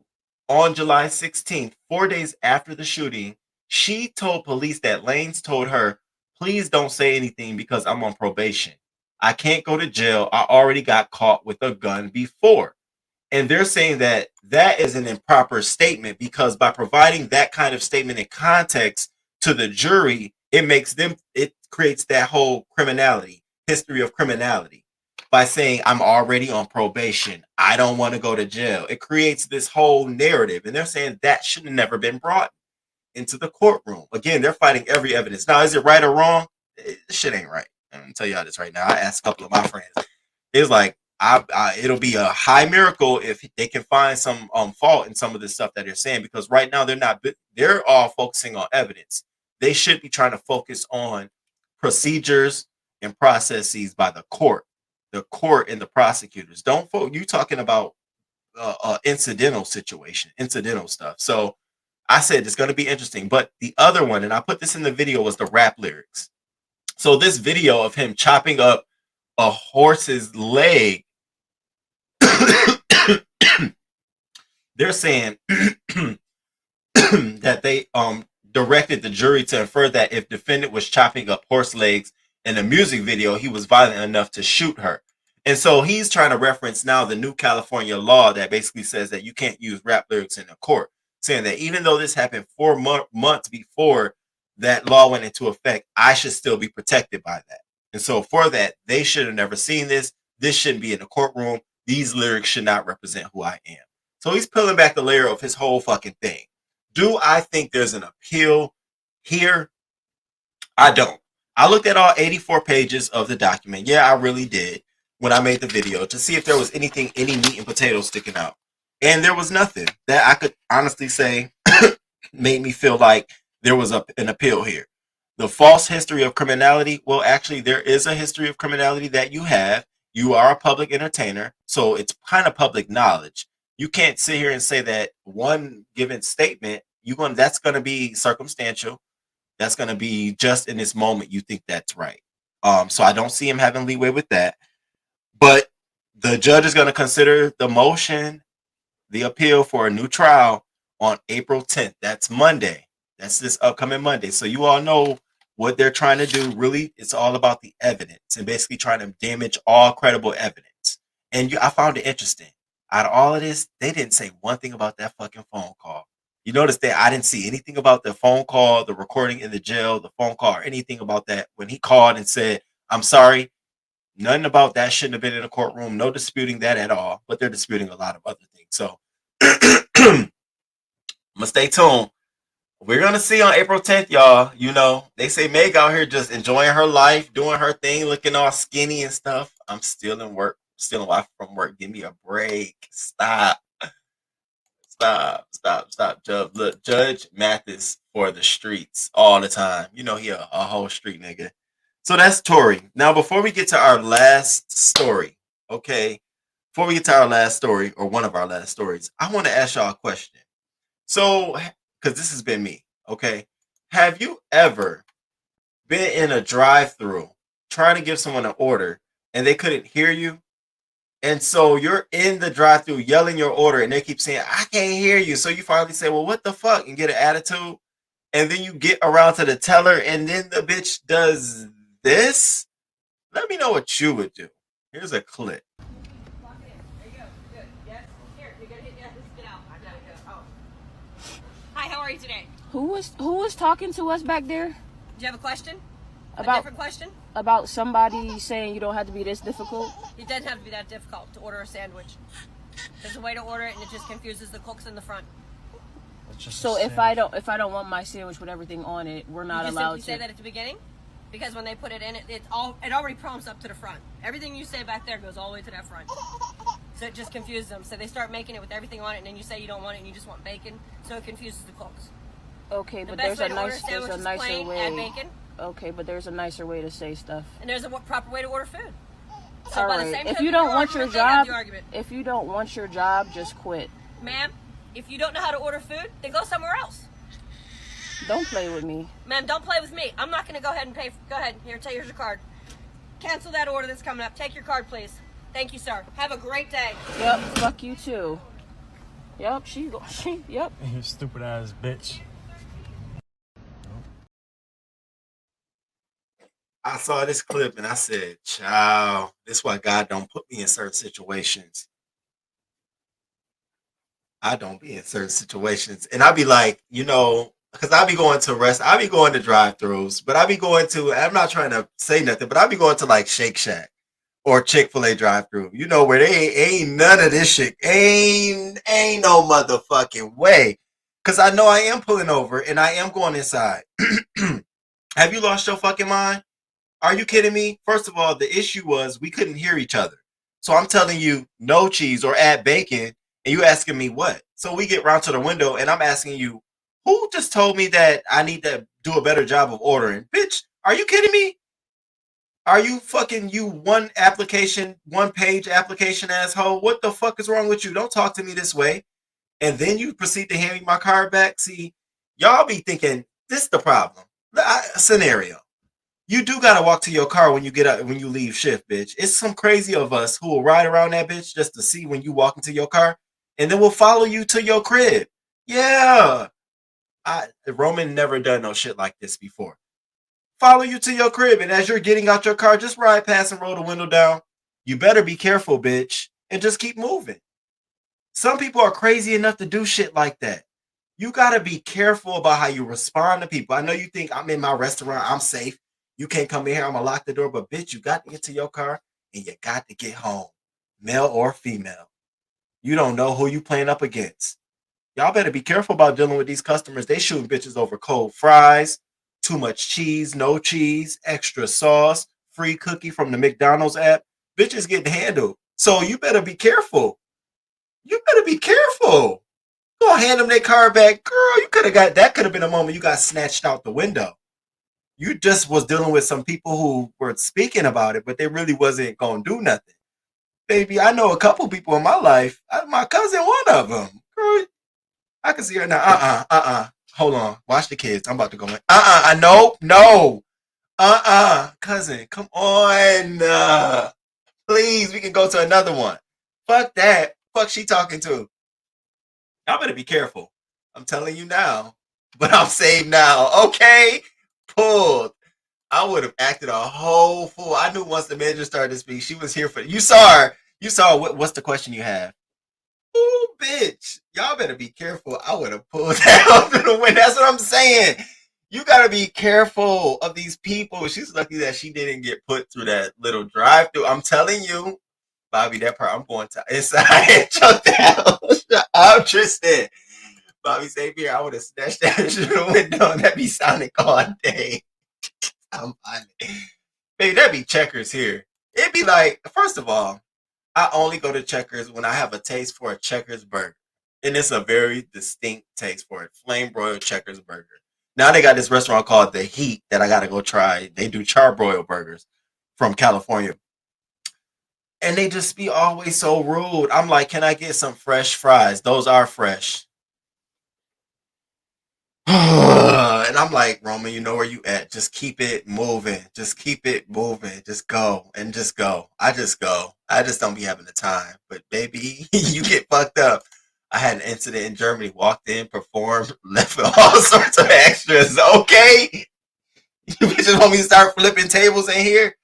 on July 16th, 4 days after the shooting, she told police that Lanez told her, please don't say anything because I'm on probation. I can't go to jail. I already got caught with a gun before. And they're saying that that is an improper statement because by providing that kind of statement in context to the jury, it creates that whole history of criminality. By saying I'm already on probation, I don't want to go to jail. It creates this whole narrative. And they're saying that should have never been brought into the courtroom. Again, they're fighting every evidence. Now, is it right or wrong? This shit ain't right. I'm gonna tell y'all this right now. I asked a couple of my friends. It's like it'll be a high miracle if they can find some fault in some of the stuff that they're saying, because right now they're all focusing on evidence. They should be trying to focus on procedures and processes by the court and the prosecutors. You talking about incidental stuff. So I said it's going to be interesting. But the other one, and I put this in the video, was the rap lyrics. So this video of him chopping up a horse's leg, they're saying that they directed the jury to infer that if defendant was chopping up horse legs in a music video, he was violent enough to shoot her. And so he's trying to reference now the new California law that basically says that you can't use rap lyrics in a court, saying that even though this happened 4 months before that law went into effect, I should still be protected by that. And so for that, they should have never seen this. This shouldn't be in the courtroom. These lyrics should not represent who I am. So he's peeling back the layer of his whole fucking thing. Do I think there's an appeal here? I don't. I looked at all 84 pages of the document. Yeah, I really did when I made the video to see if there was any meat and potatoes sticking out. And there was nothing that I could honestly say made me feel like there was an appeal here. The false history of criminality. Well, actually, there is a history of criminality that you have. You are a public entertainer, so it's kind of public knowledge. You can't sit here and say that one given statement, that's going to be circumstantial. That's going to be just in this moment you think that's right. So I don't see him having leeway with that. But the judge is going to consider the motion, the appeal for a new trial on April 10th. That's Monday. That's this upcoming Monday. So you all know what they're trying to do. Really, it's all about the evidence and basically trying to damage all credible evidence. And I found it interesting. Out of all of this, they didn't say one thing about that fucking phone call. You notice that I didn't see anything about the phone call, the recording in the jail, the phone call, or anything about that. When he called and said, I'm sorry, nothing about that shouldn't have been in a courtroom. No disputing that at all. But they're disputing a lot of other things. So I'm gonna stay tuned. We're gonna see on April 10th, y'all. You know, they say Meg out here just enjoying her life, doing her thing, looking all skinny and stuff. I'm still in work, still in life from work. Give me a break. Stop. Look, Judge Mathis for the streets all the time. You know, he a whole street nigga. So that's Tory. Now, before we get to our last story, okay, before we get to our last story or one of our last stories, I want to ask y'all a question. So, because this has been me, okay, have you ever been in a drive-through trying to give someone an order and they couldn't hear you? And so you're in the drive-through yelling your order and they keep saying, I can't hear you. So you finally say, well, what the fuck? And get an attitude. And then you get around to the teller and then the bitch does this. Let me know what you would do. Here's a clip. Hi, how are you today? Who was talking to us back there? Do you have a question? A About different question? about somebody saying you don't have to be this difficult? It doesn't have to be that difficult to order a sandwich. There's a way to order it, and it just confuses the cooks in the front. So if I don't want my sandwich with everything on it, we're not you just allowed simply say to. that at the beginning, because when they put it in, it already prompts up to the front. Everything you say back there goes all the way to that front. So it just confuses them. So they start making it with everything on it, and then you say you don't want it, and you just want bacon. So it confuses the cooks. Okay, The but best there's way a to order nicer sandwich is plain, way. add bacon. Okay, but there's a nicer way to say stuff. And there's a proper way to order food. So All by right. the same If time you don't want argument, your they have job, the argument. if you don't want your job, just quit. Ma'am, if you don't know how to order food, then go somewhere else. Don't play with me. Ma'am, don't play with me. I'm not going to go ahead and pay. Go ahead. Here's your card. Cancel that order that's coming up. Take your card, please. Thank you, sir. Have a great day. Yep, fuck you too. Yep, yep. You stupid ass bitch. I saw this clip and I said, child, this is why God don't put me in certain situations. I don't be in certain situations. And I be like, because I be going to I be going to drive-thrus, but I be going to, I'm not trying to say nothing, but I be going to like Shake Shack or Chick-fil-A drive-thru, where they ain't none of this shit. Ain't no motherfucking way. Because I know I am pulling over and I am going inside. Have you lost your fucking mind? Are you kidding me? First of all, the issue was we couldn't hear each other. So I'm telling you no cheese or add bacon, and you asking me what? So we get round to the window, and I'm asking you, who just told me that I need to do a better job of ordering? Bitch, are you kidding me? Are you fucking one page application asshole? What the fuck is wrong with you? Don't talk to me this way. And then you proceed to hand me my card back. See, y'all be thinking this is the problem. Scenario. You do gotta walk to your car when you get up, when you leave shift, bitch. It's some crazy of us who will ride around that bitch just to see when you walk into your car, and then we'll follow you to your crib. Yeah. Roman never done no shit like this before. Follow you to your crib, and as you're getting out your car, just ride past and roll the window down. You better be careful, bitch, and just keep moving. Some people are crazy enough to do shit like that. You gotta be careful about how you respond to people. I know you think I'm in my restaurant, I'm safe. You can't come in here, I'm gonna lock the door, but bitch, you got to get to your car and you got to get home, male or female. You don't know who you playing up against. Y'all better be careful about dealing with these customers. They shooting bitches over cold fries, too much cheese, no cheese, extra sauce, free cookie from the McDonald's app. Bitches getting handled. So you better be careful. You better be careful. Go hand them their car back. Girl, you could have been a moment you got snatched out the window. You just was dealing with some people who were speaking about it, but they really wasn't going to do nothing. Baby, I know a couple people in my life. My cousin, one of them. Girl, I can see her now. Hold on. Watch the kids. I'm about to go in. No. Cousin, come on. Please, we can go to another one. Fuck that. Fuck she talking to. Y'all better be careful. I'm telling you now. But I'm saved now. Okay? Pulled. I would have acted a whole fool. I knew once the manager started to speak, she was here for it. You saw her. What's the question you have? Ooh, bitch. Y'all better be careful. I would have pulled that out through the window. That's what I'm saying. You gotta be careful of these people. She's lucky that she didn't get put through that little drive-through. I'm telling you, Bobby, that part I'm going to inside and choke that out. I'm Tristan. Bobby Xavier, I would have snatched that through the window and that'd be Sonic all day. I'm fine. Baby, that'd be Checkers here. It'd be like, first of all, I only go to Checkers when I have a taste for a Checkers burger. And it's a very distinct taste for it. Flame broiled Checkers burger. Now they got this restaurant called The Heat that I gotta go try. They do charbroil burgers from California. And they just be always so rude. I'm like, can I get some fresh fries? Those are fresh. And I'm like, Roman, you know where you at. Just keep it moving. Just keep it moving. Just go and just go. I just go. I just don't be having the time. But baby, you get fucked up. I had an incident in Germany. Walked in, performed, left with all sorts of extras. Okay? You just want me to start flipping tables in here?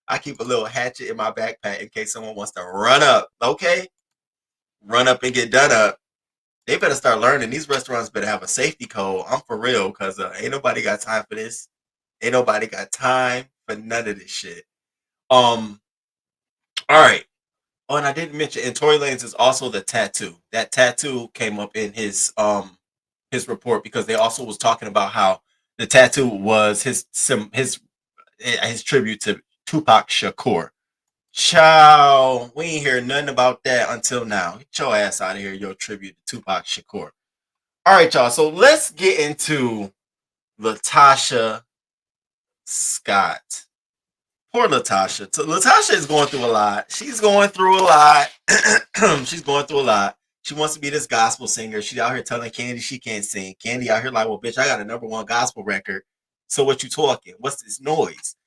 I keep a little hatchet in my backpack in case someone wants to run up. Okay? Run up and get done up. They better start learning. These restaurants better have a safety code. I'm for real, because ain't nobody got time for this. Ain't nobody got time for none of this shit. All right. Oh, and I didn't mention, and Tory Lanez is also the tattoo. That tattoo came up in his report because they also was talking about how the tattoo was his tribute to Tupac Shakur. Chow, we ain't hear nothing about that until now. Get your ass out of here, your tribute to Tupac Shakur. All right, y'all. So let's get into Latasha Scott. Poor Latasha. Latasha is going through a lot. She's going through a lot. She's going through a lot. She wants to be this gospel singer. She's out here telling Candy she can't sing. Candy out here like, well, bitch, I got a #1 gospel record. So what you talking? What's this noise?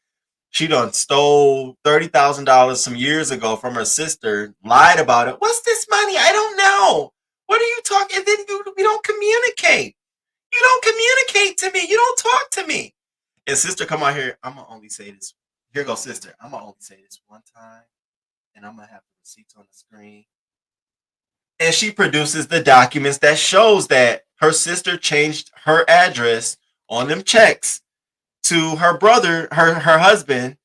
She done stole $30,000 some years ago from her sister, lied about it. What's this money? I don't know. What are you talking? And then we don't communicate. You don't communicate to me. You don't talk to me. And sister come out here. I'm going to only say this. Here goes sister. I'm going to only say this one time. And I'm going to have the receipts on the screen. And she produces the documents that shows that her sister changed her address on them checks to her brother, her husband,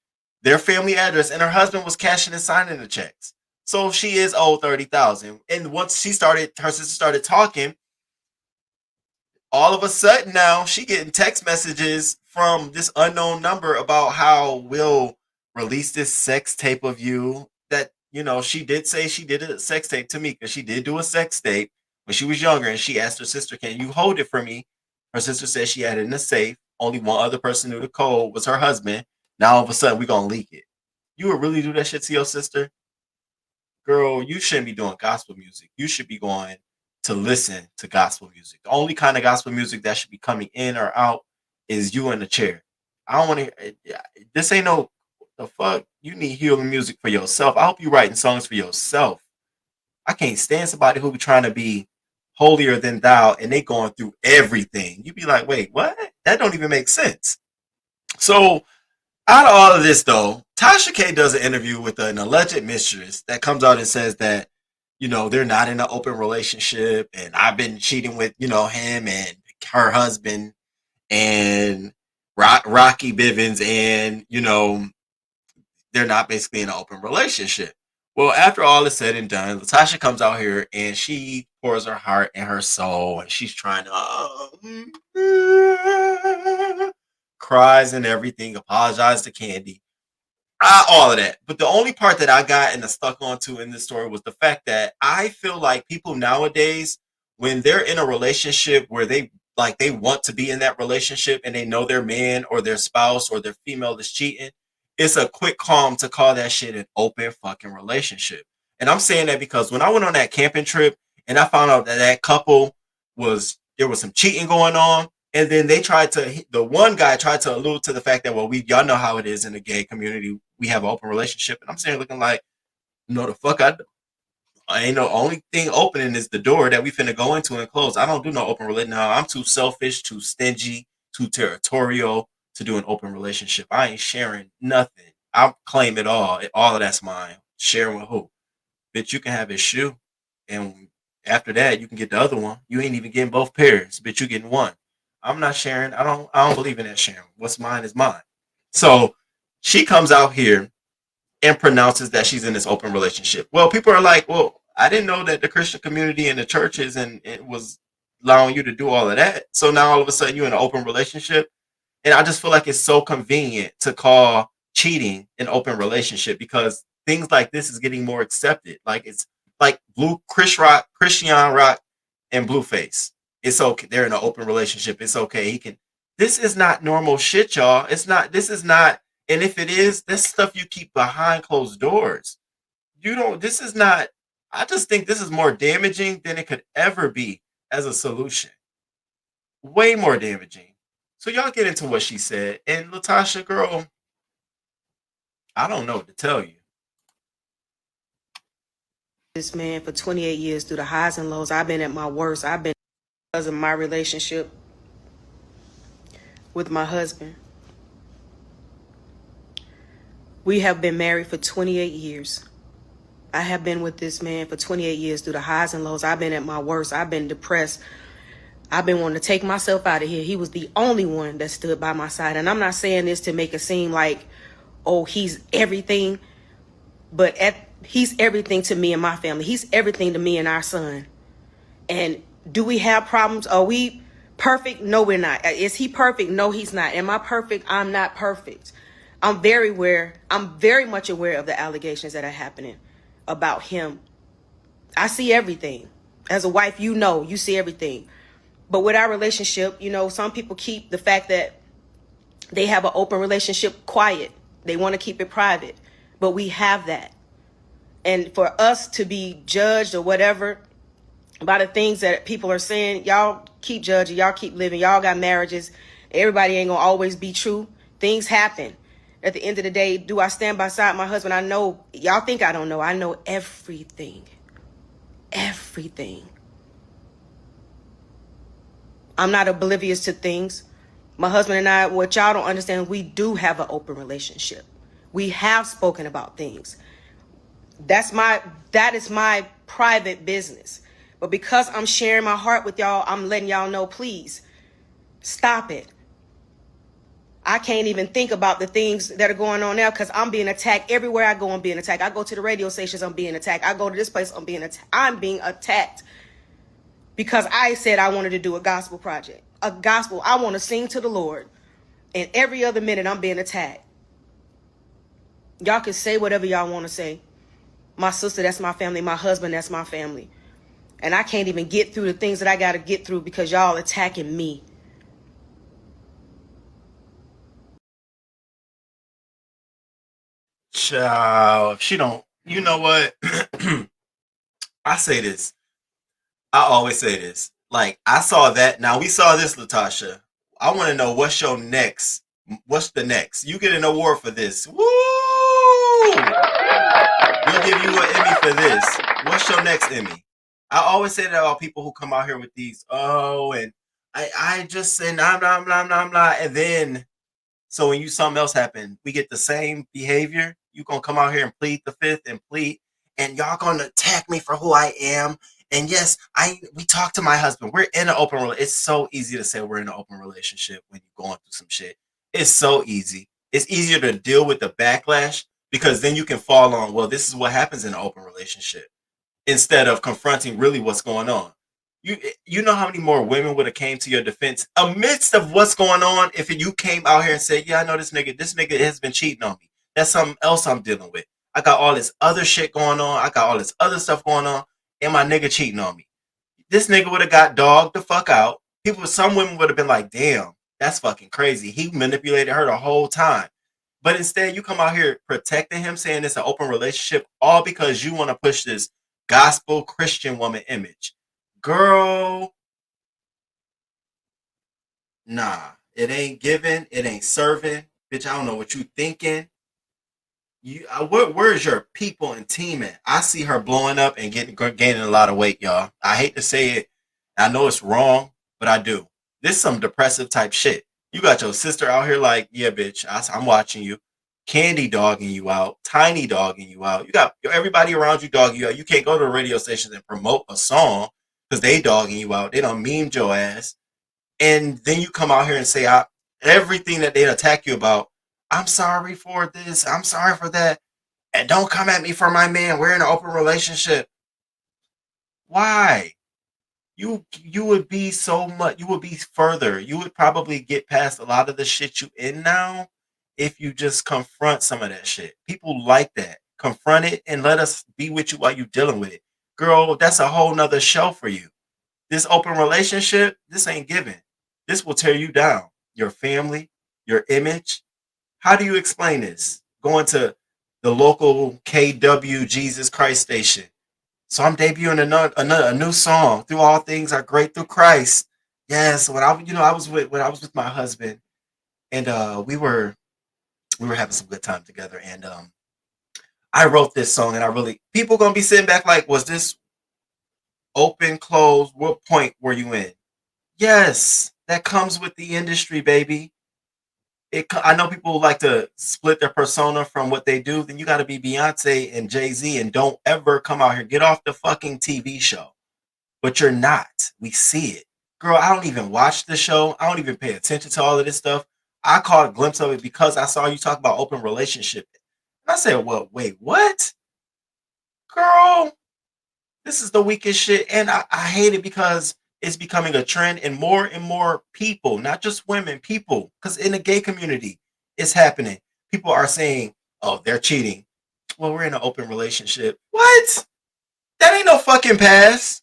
their family address, and her husband was cashing and signing the checks. So she is owed $30,000. And once her sister started talking, all of a sudden now she getting text messages from this unknown number about how we'll release this sex tape of you. That, she did say she did a sex tape to me, because she did do a sex tape when she was younger, and she asked her sister, can you hold it for me? Her sister said she had it in a safe. Only one other person knew the code, was her husband. Now all of a sudden we're gonna leak it. You would really do that shit to your sister? Girl, you shouldn't be doing gospel music. You should be going to listen to gospel music. The only kind of gospel music that should be coming in or out is you in the chair. I don't want to. This ain't no the fuck. You need healing music for yourself. I hope you writing songs for yourself. I can't stand somebody who be trying to be holier than thou and they going through everything. You be like, wait, what? That don't even make sense. So out of all of this though, Tasha K does an interview with an alleged mistress that comes out and says that, they're not in an open relationship, and I've been cheating with, him and her husband and Rocky Bivens, and, they're not basically in an open relationship. Well, after all is said and done, Latasha comes out here and she pours her heart and her soul, and she's trying to cries and everything, apologize to Candy, all of that. But the only part that I got and stuck onto in this story was the fact that I feel like people nowadays, when they're in a relationship where they want to be in that relationship and they know their man or their spouse or their female is cheating, it's a quick calm to call that shit an open fucking relationship. And I'm saying that because when I went on that camping trip and I found out that couple there was some cheating going on, and then the one guy tried to allude to the fact that, well, y'all know how it is in the gay community. We have an open relationship. And I'm saying, looking like, no, the fuck I ain't no only thing opening is the door that we finna go into and close. I don't do no open relationship. No, I'm too selfish, too stingy, too territorial to do an open relationship. I ain't sharing nothing. I'll claim it all. All of that's mine. Sharing with who? Bitch, you can have his shoe. And after that, you can get the other one. You ain't even getting both pairs. Bitch, you getting one. I'm not sharing. I don't believe in that sharing. What's mine is mine. So she comes out here and pronounces that she's in this open relationship. Well, people are like, well, I didn't know that the Christian community and the churches and it was allowing you to do all of that. So now all of a sudden you're in an open relationship. And I just feel like it's so convenient to call cheating an open relationship, because things like this is getting more accepted. Like it's like Christian Rock and Blueface. It's okay. They're in an open relationship. It's okay. This is not normal shit, y'all. It's not. This is not. And if it is, that's stuff you keep behind closed doors. You don't. This is not. I just think this is more damaging than it could ever be as a solution. Way more damaging. So y'all get into what she said. And Latasha, girl, I don't know what to tell you. This man for 28 years through the highs and lows. I've been at my worst. I've been because of my relationship with my husband. We have been married for 28 years. I have been with this man for 28 years through the highs and lows. I've been at my worst. I've been depressed. I've been wanting to take myself out of here. He was the only one that stood by my side. And I'm not saying this to make it seem like, oh, he's everything. But he's everything to me and my family. He's everything to me and our son. And do we have problems? Are we perfect? No, we're not. Is he perfect? No, he's not. Am I perfect? I'm not perfect. I'm very much aware of the allegations that are happening about him. I see everything. As a wife, you see everything. But with our relationship, some people keep the fact that they have an open relationship quiet. They want to keep it private. But we have that. And for us to be judged or whatever by the things that people are saying, y'all keep judging, y'all keep living, y'all got marriages. Everybody ain't gonna always be true. Things happen. At the end of the day, do I stand beside my husband? I know, y'all think I don't know. I know everything. Everything. I'm not oblivious to things. My husband and I, what y'all don't understand, we do have an open relationship. We have spoken about things. That is my private business. But because I'm sharing my heart with y'all, I'm letting y'all know, please stop it. I can't even think about the things that are going on now because I'm being attacked. Everywhere I go, I'm being attacked. I go to the radio stations, I'm being attacked. I go to this place, I'm being attacked because I said I wanted to do a gospel project. A gospel. I want to sing to the Lord. And every other minute, I'm being attacked. Y'all can say whatever y'all want to say. My sister, that's my family. My husband, that's my family. And I can't even get through the things that I got to get through because y'all attacking me. Child, she don't. You know what? I say this. I always say this. Like, I saw that. Now, we saw this, Latasha. I want to know what's your next. What's the next? You get an award for this. Woo! We'll give you an Emmy for this. What's your next Emmy? I always say that about people who come out here with these, and I just say, nah, and then, so when something else happen, we get the same behavior. You gonna come out here and plead the fifth and plead, and y'all gonna attack me for who I am. And yes, we talk to my husband. We're in an open relationship. It's so easy to say we're in an open relationship when you're going through some shit. It's so easy. It's easier to deal with the backlash because then you can fall on, well, this is what happens in an open relationship instead of confronting really what's going on. You know how many more women would have came to your defense amidst of what's going on if you came out here and said, yeah, I know this nigga has been cheating on me. That's something else I'm dealing with. I got all this other shit going on. I got all this other stuff going on. And my nigga cheating on me. This nigga would have got dogged the fuck out. Some women would have been like, damn, that's fucking crazy. He manipulated her the whole time. But instead, you come out here protecting him, saying it's an open relationship, all because you want to push this gospel Christian woman image. Girl, nah, it ain't giving. It ain't serving. Bitch, I don't know what you thinking. Where's your people and team at? I see her blowing up and gaining a lot of weight, y'all. I hate to say it. I know it's wrong, but I do. This is some depressive type shit. You got your sister out here like, yeah, bitch, I'm watching you. Candy dogging you out. Tiny dogging you out. You got everybody around you dogging you out. You can't go to the radio stations and promote a song because they dogging you out. They done memed your ass. And then you come out here and say everything that they attack you about. I'm sorry for this. I'm sorry for that. And don't come at me for my man. We're in an open relationship. Why? You would be so much. You would be further. You would probably get past a lot of the shit you in now if you just confront some of that shit. People like that. Confront it and let us be with you while you're dealing with it. Girl, that's a whole nother show for you. This open relationship, this ain't giving. This will tear you down. your family, your image. How do you explain this? Going to the local KW Jesus Christ station. So I'm debuting a new song. Through all things are great through Christ. Yes, when I was with my husband, and we were having some good time together, and I wrote this song, and people gonna be sitting back like, was this open, closed? What point were you in? Yes, that comes with the industry, baby. I know people like to split their persona from what they do. Then you got to be Beyonce and Jay-Z and don't ever come out here. Get off the fucking TV show. But you're not. We see it. Girl, I don't even watch the show. I don't even pay attention to all of this stuff. I caught a glimpse of it because I saw you talk about open relationship. And I said, well, wait, what? Girl, this is the weakest shit. And I hate it because it's becoming a trend, and more people, not just women, people, because in the gay community, it's happening. People are saying, oh, they're cheating. Well, we're in an open relationship. What? That ain't no fucking pass.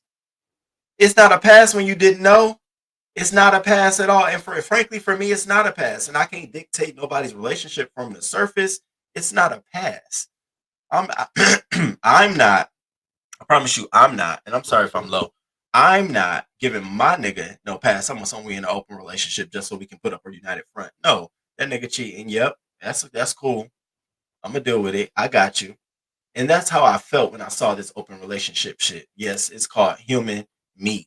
It's not a pass when you didn't know. It's not a pass at all. And frankly, for me, it's not a pass. And I can't dictate nobody's relationship from the surface. It's not a pass. I'm not. I promise you, I'm not. And I'm sorry if I'm low. I'm not giving my nigga no pass. I'm on we in an open relationship just so we can put up a united front. No, that nigga cheating. Yep, that's cool. I'm gonna deal with it. I got you. And that's how I felt when I saw this open relationship shit. Yes, it's called human meat.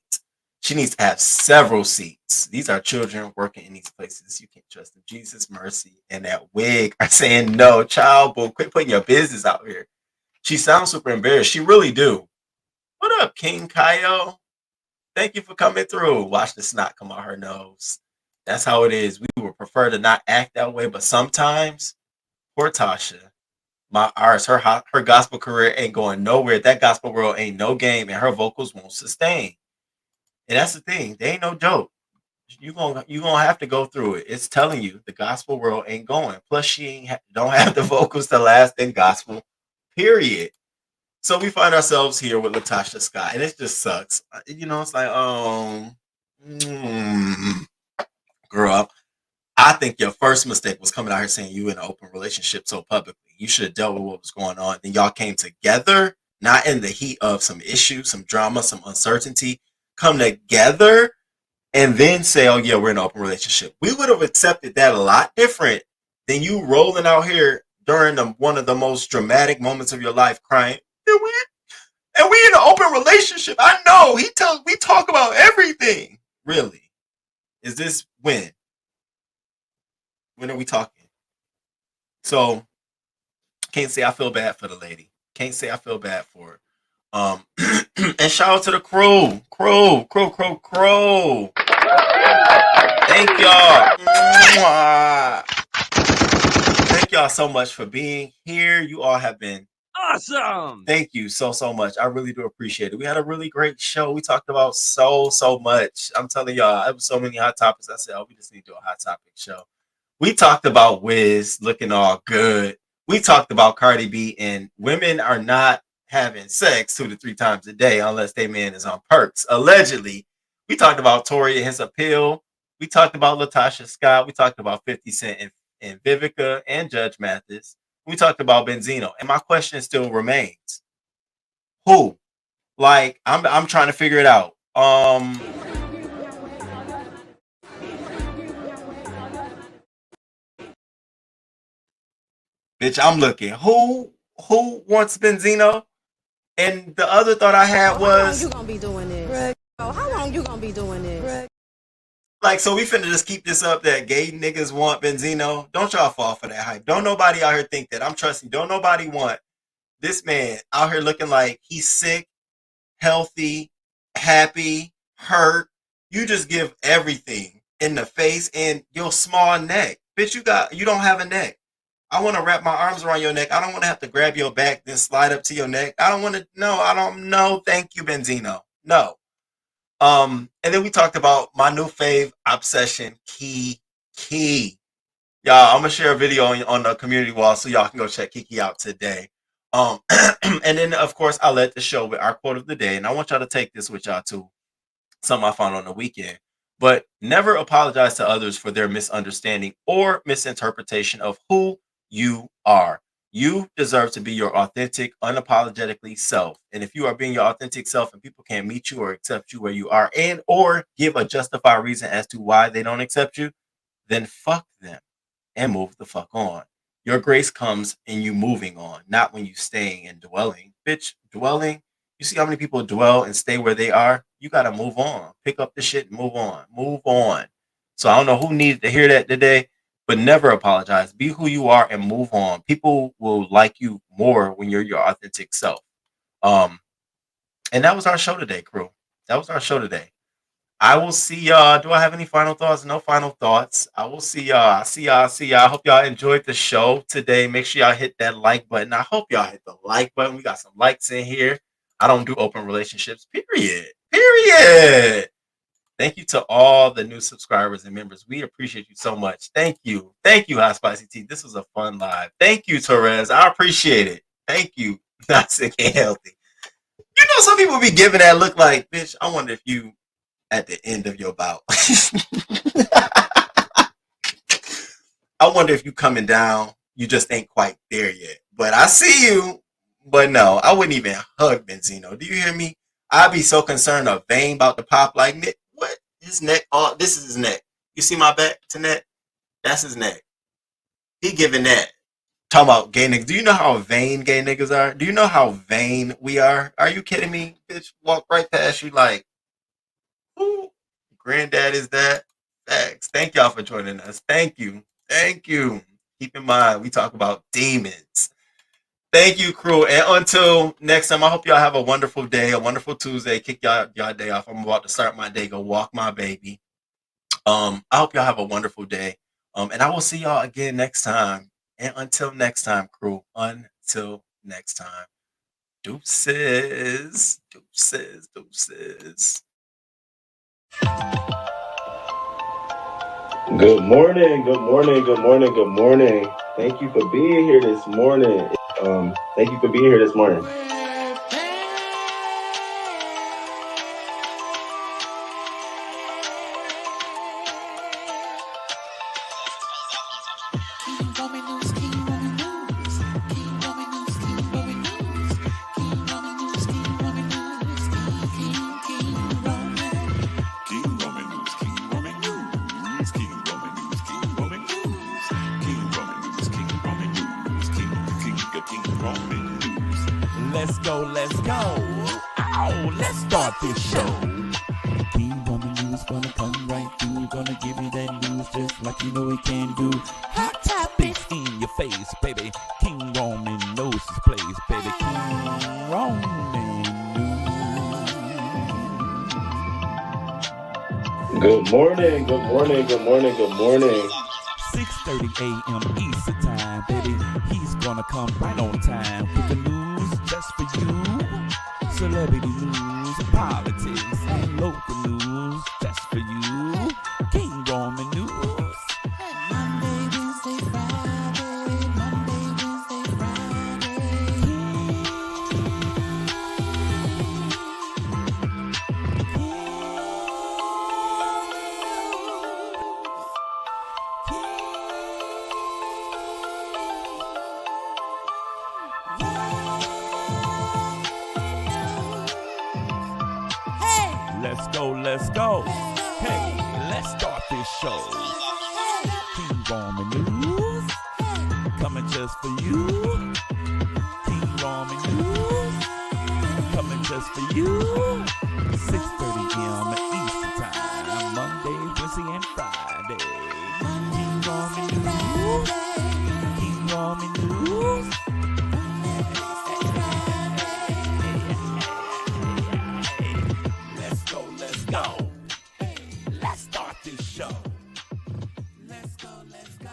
She needs to have several seats. These are children working in these places. You can't trust them. Jesus mercy. And that wig are saying no, child, boo. Quit putting your business out here. She sounds super embarrassed. She really do. What up, King Kyle? Thank you for coming through. Watch the snot come out her nose. That's how it is. We would prefer to not act that way, but sometimes, poor Tasha, her gospel career ain't going nowhere. That gospel world ain't no game, and her vocals won't sustain. And that's the thing. They ain't no joke. You gonna have to go through it. It's telling you the gospel world ain't going. Plus, she don't have the vocals to last in gospel. Period. So we find ourselves here with Latasha Scott, and it just sucks. It's like, girl, I think your first mistake was coming out here saying you in an open relationship so publicly. You should have dealt with what was going on. Then y'all came together, not in the heat of some issue, some drama, some uncertainty. Come together and then say, oh, yeah, we're in an open relationship. We would have accepted that a lot different than you rolling out here during one of the most dramatic moments of your life crying. And we in an open relationship. I know. We talk about everything. Really? Is this when? When are we talking? So, can't say I feel bad for the lady. Can't say I feel bad for her. And shout out to the crew. Thank y'all. Thank y'all so much for being here. You all have been awesome. Thank you so much. I really do appreciate it. We had a really great show. We talked about so much. I'm telling y'all, there was so many hot topics. I said, we just need to do a hot topic show. We talked about Wiz looking all good. We talked about Cardi B, and women are not having sex 2 to 3 times a day unless their man is on perks, allegedly. We talked about Tory and his appeal. We talked about Latasha Scott. We talked about 50 Cent and Vivica and Judge Mathis. We talked about Benzino. And my question still remains. Who? Like, I'm trying to figure it out. Bitch, I'm looking. Who wants Benzino? And the other thought I had was, how long you gonna be doing this? How long you gonna be doing this? Like, so we finna just keep this up that gay niggas want Benzino. Don't y'all fall for that hype. Don't nobody out here think that. I'm trusting. Don't nobody want this man out here looking like he's sick, healthy, happy, hurt. You just give everything in the face and your small neck. Bitch, you don't have a neck. I want to wrap my arms around your neck. I don't want to have to grab your back, then slide up to your neck. I don't know. Thank you, Benzino. No. And then we talked about my new fave obsession, Kiki. Y'all, I'm gonna share a video on the community wall so y'all can go check Kiki out today. And then of course I led the show with our quote of the day, and I want y'all to take this with y'all too. Something I found on the weekend. but never apologize to others for their misunderstanding or misinterpretation of who you are. You deserve to be your authentic, unapologetically self. And if you are being your authentic self and people can't meet you or accept you where you are and or give a justified reason as to why they don't accept you, then fuck them and move the fuck on. Your grace comes in you moving on, not when you staying and dwelling. Bitch, dwelling, you see how many people dwell and stay where they are? You got to move on. Pick up the shit and move on. Move on. So I don't know who needed to hear that today, but never apologize. Be who you are and move on. People will like you more when you're your authentic self. And that was our show today, crew. That was our show today. I will see y'all. Do I have any final thoughts? No final thoughts. I will see y'all. See y'all. I hope y'all enjoyed the show today. Make sure y'all hit that like button. I hope y'all hit the like button. We got some likes in here. I don't do open relationships, period. Thank you to all the new subscribers and members. We appreciate you so much. Thank you. Thank you, Hot Spicy Tea. This was a fun live. Thank you, Torres. I appreciate it. Thank you. Not sick and healthy. You know, some people be giving that look like, bitch, I wonder if you at the end of your bout. I wonder if you coming down. You just ain't quite there yet. But I see you. But no, I wouldn't even hug Benzino. Do you hear me? I'd be so concerned a vein about to pop like Nick. What? His neck? Oh, this is his neck. You see my back to neck? That's his neck. He giving that. Talking about gay niggas. Do you know how vain gay niggas are? Do you know how vain we are? Are you kidding me? Bitch, walk right past you like, who? Granddad is that? Thanks. Thank y'all for joining us. Thank you. Thank you. Keep in mind, we talk about demons. Thank you, crew. And until next time, I hope y'all have a wonderful day, a wonderful Tuesday. Kick y'all day off. I'm about to start my day, go walk my baby. I hope y'all have a wonderful day. And I will see y'all again next time. And until next time, crew, until next time. Deuces. Deuces. Deuces. Good morning, good morning, good morning, good morning. Thank you for being here this morning. Thank you for being here this morning. Let's go, let's go. Oh, let's start this show. King Roman news gonna come right through. Gonna give you that news just like you know it can do. Hot topics in your face, baby. King Roman knows his place, baby. King Roman news. Good morning, good morning, good morning, good morning. 6:30 a.m. Eastern time, baby. He's gonna come right on time with the news just for you. Celebrity news, politics, and local news just for you. King Roman news. Monday, Wednesday, Friday. Monday, Wednesday, Friday. Let's go, let's go. Hey, let's start this show. King Roman news, coming just for you. King Roman news, coming just for you. 6:30 a.m. Eastern time, Monday, Wednesday, and Friday. King Roman news, King Roman news. Let's go. Let's start this show. Let's go, let's go.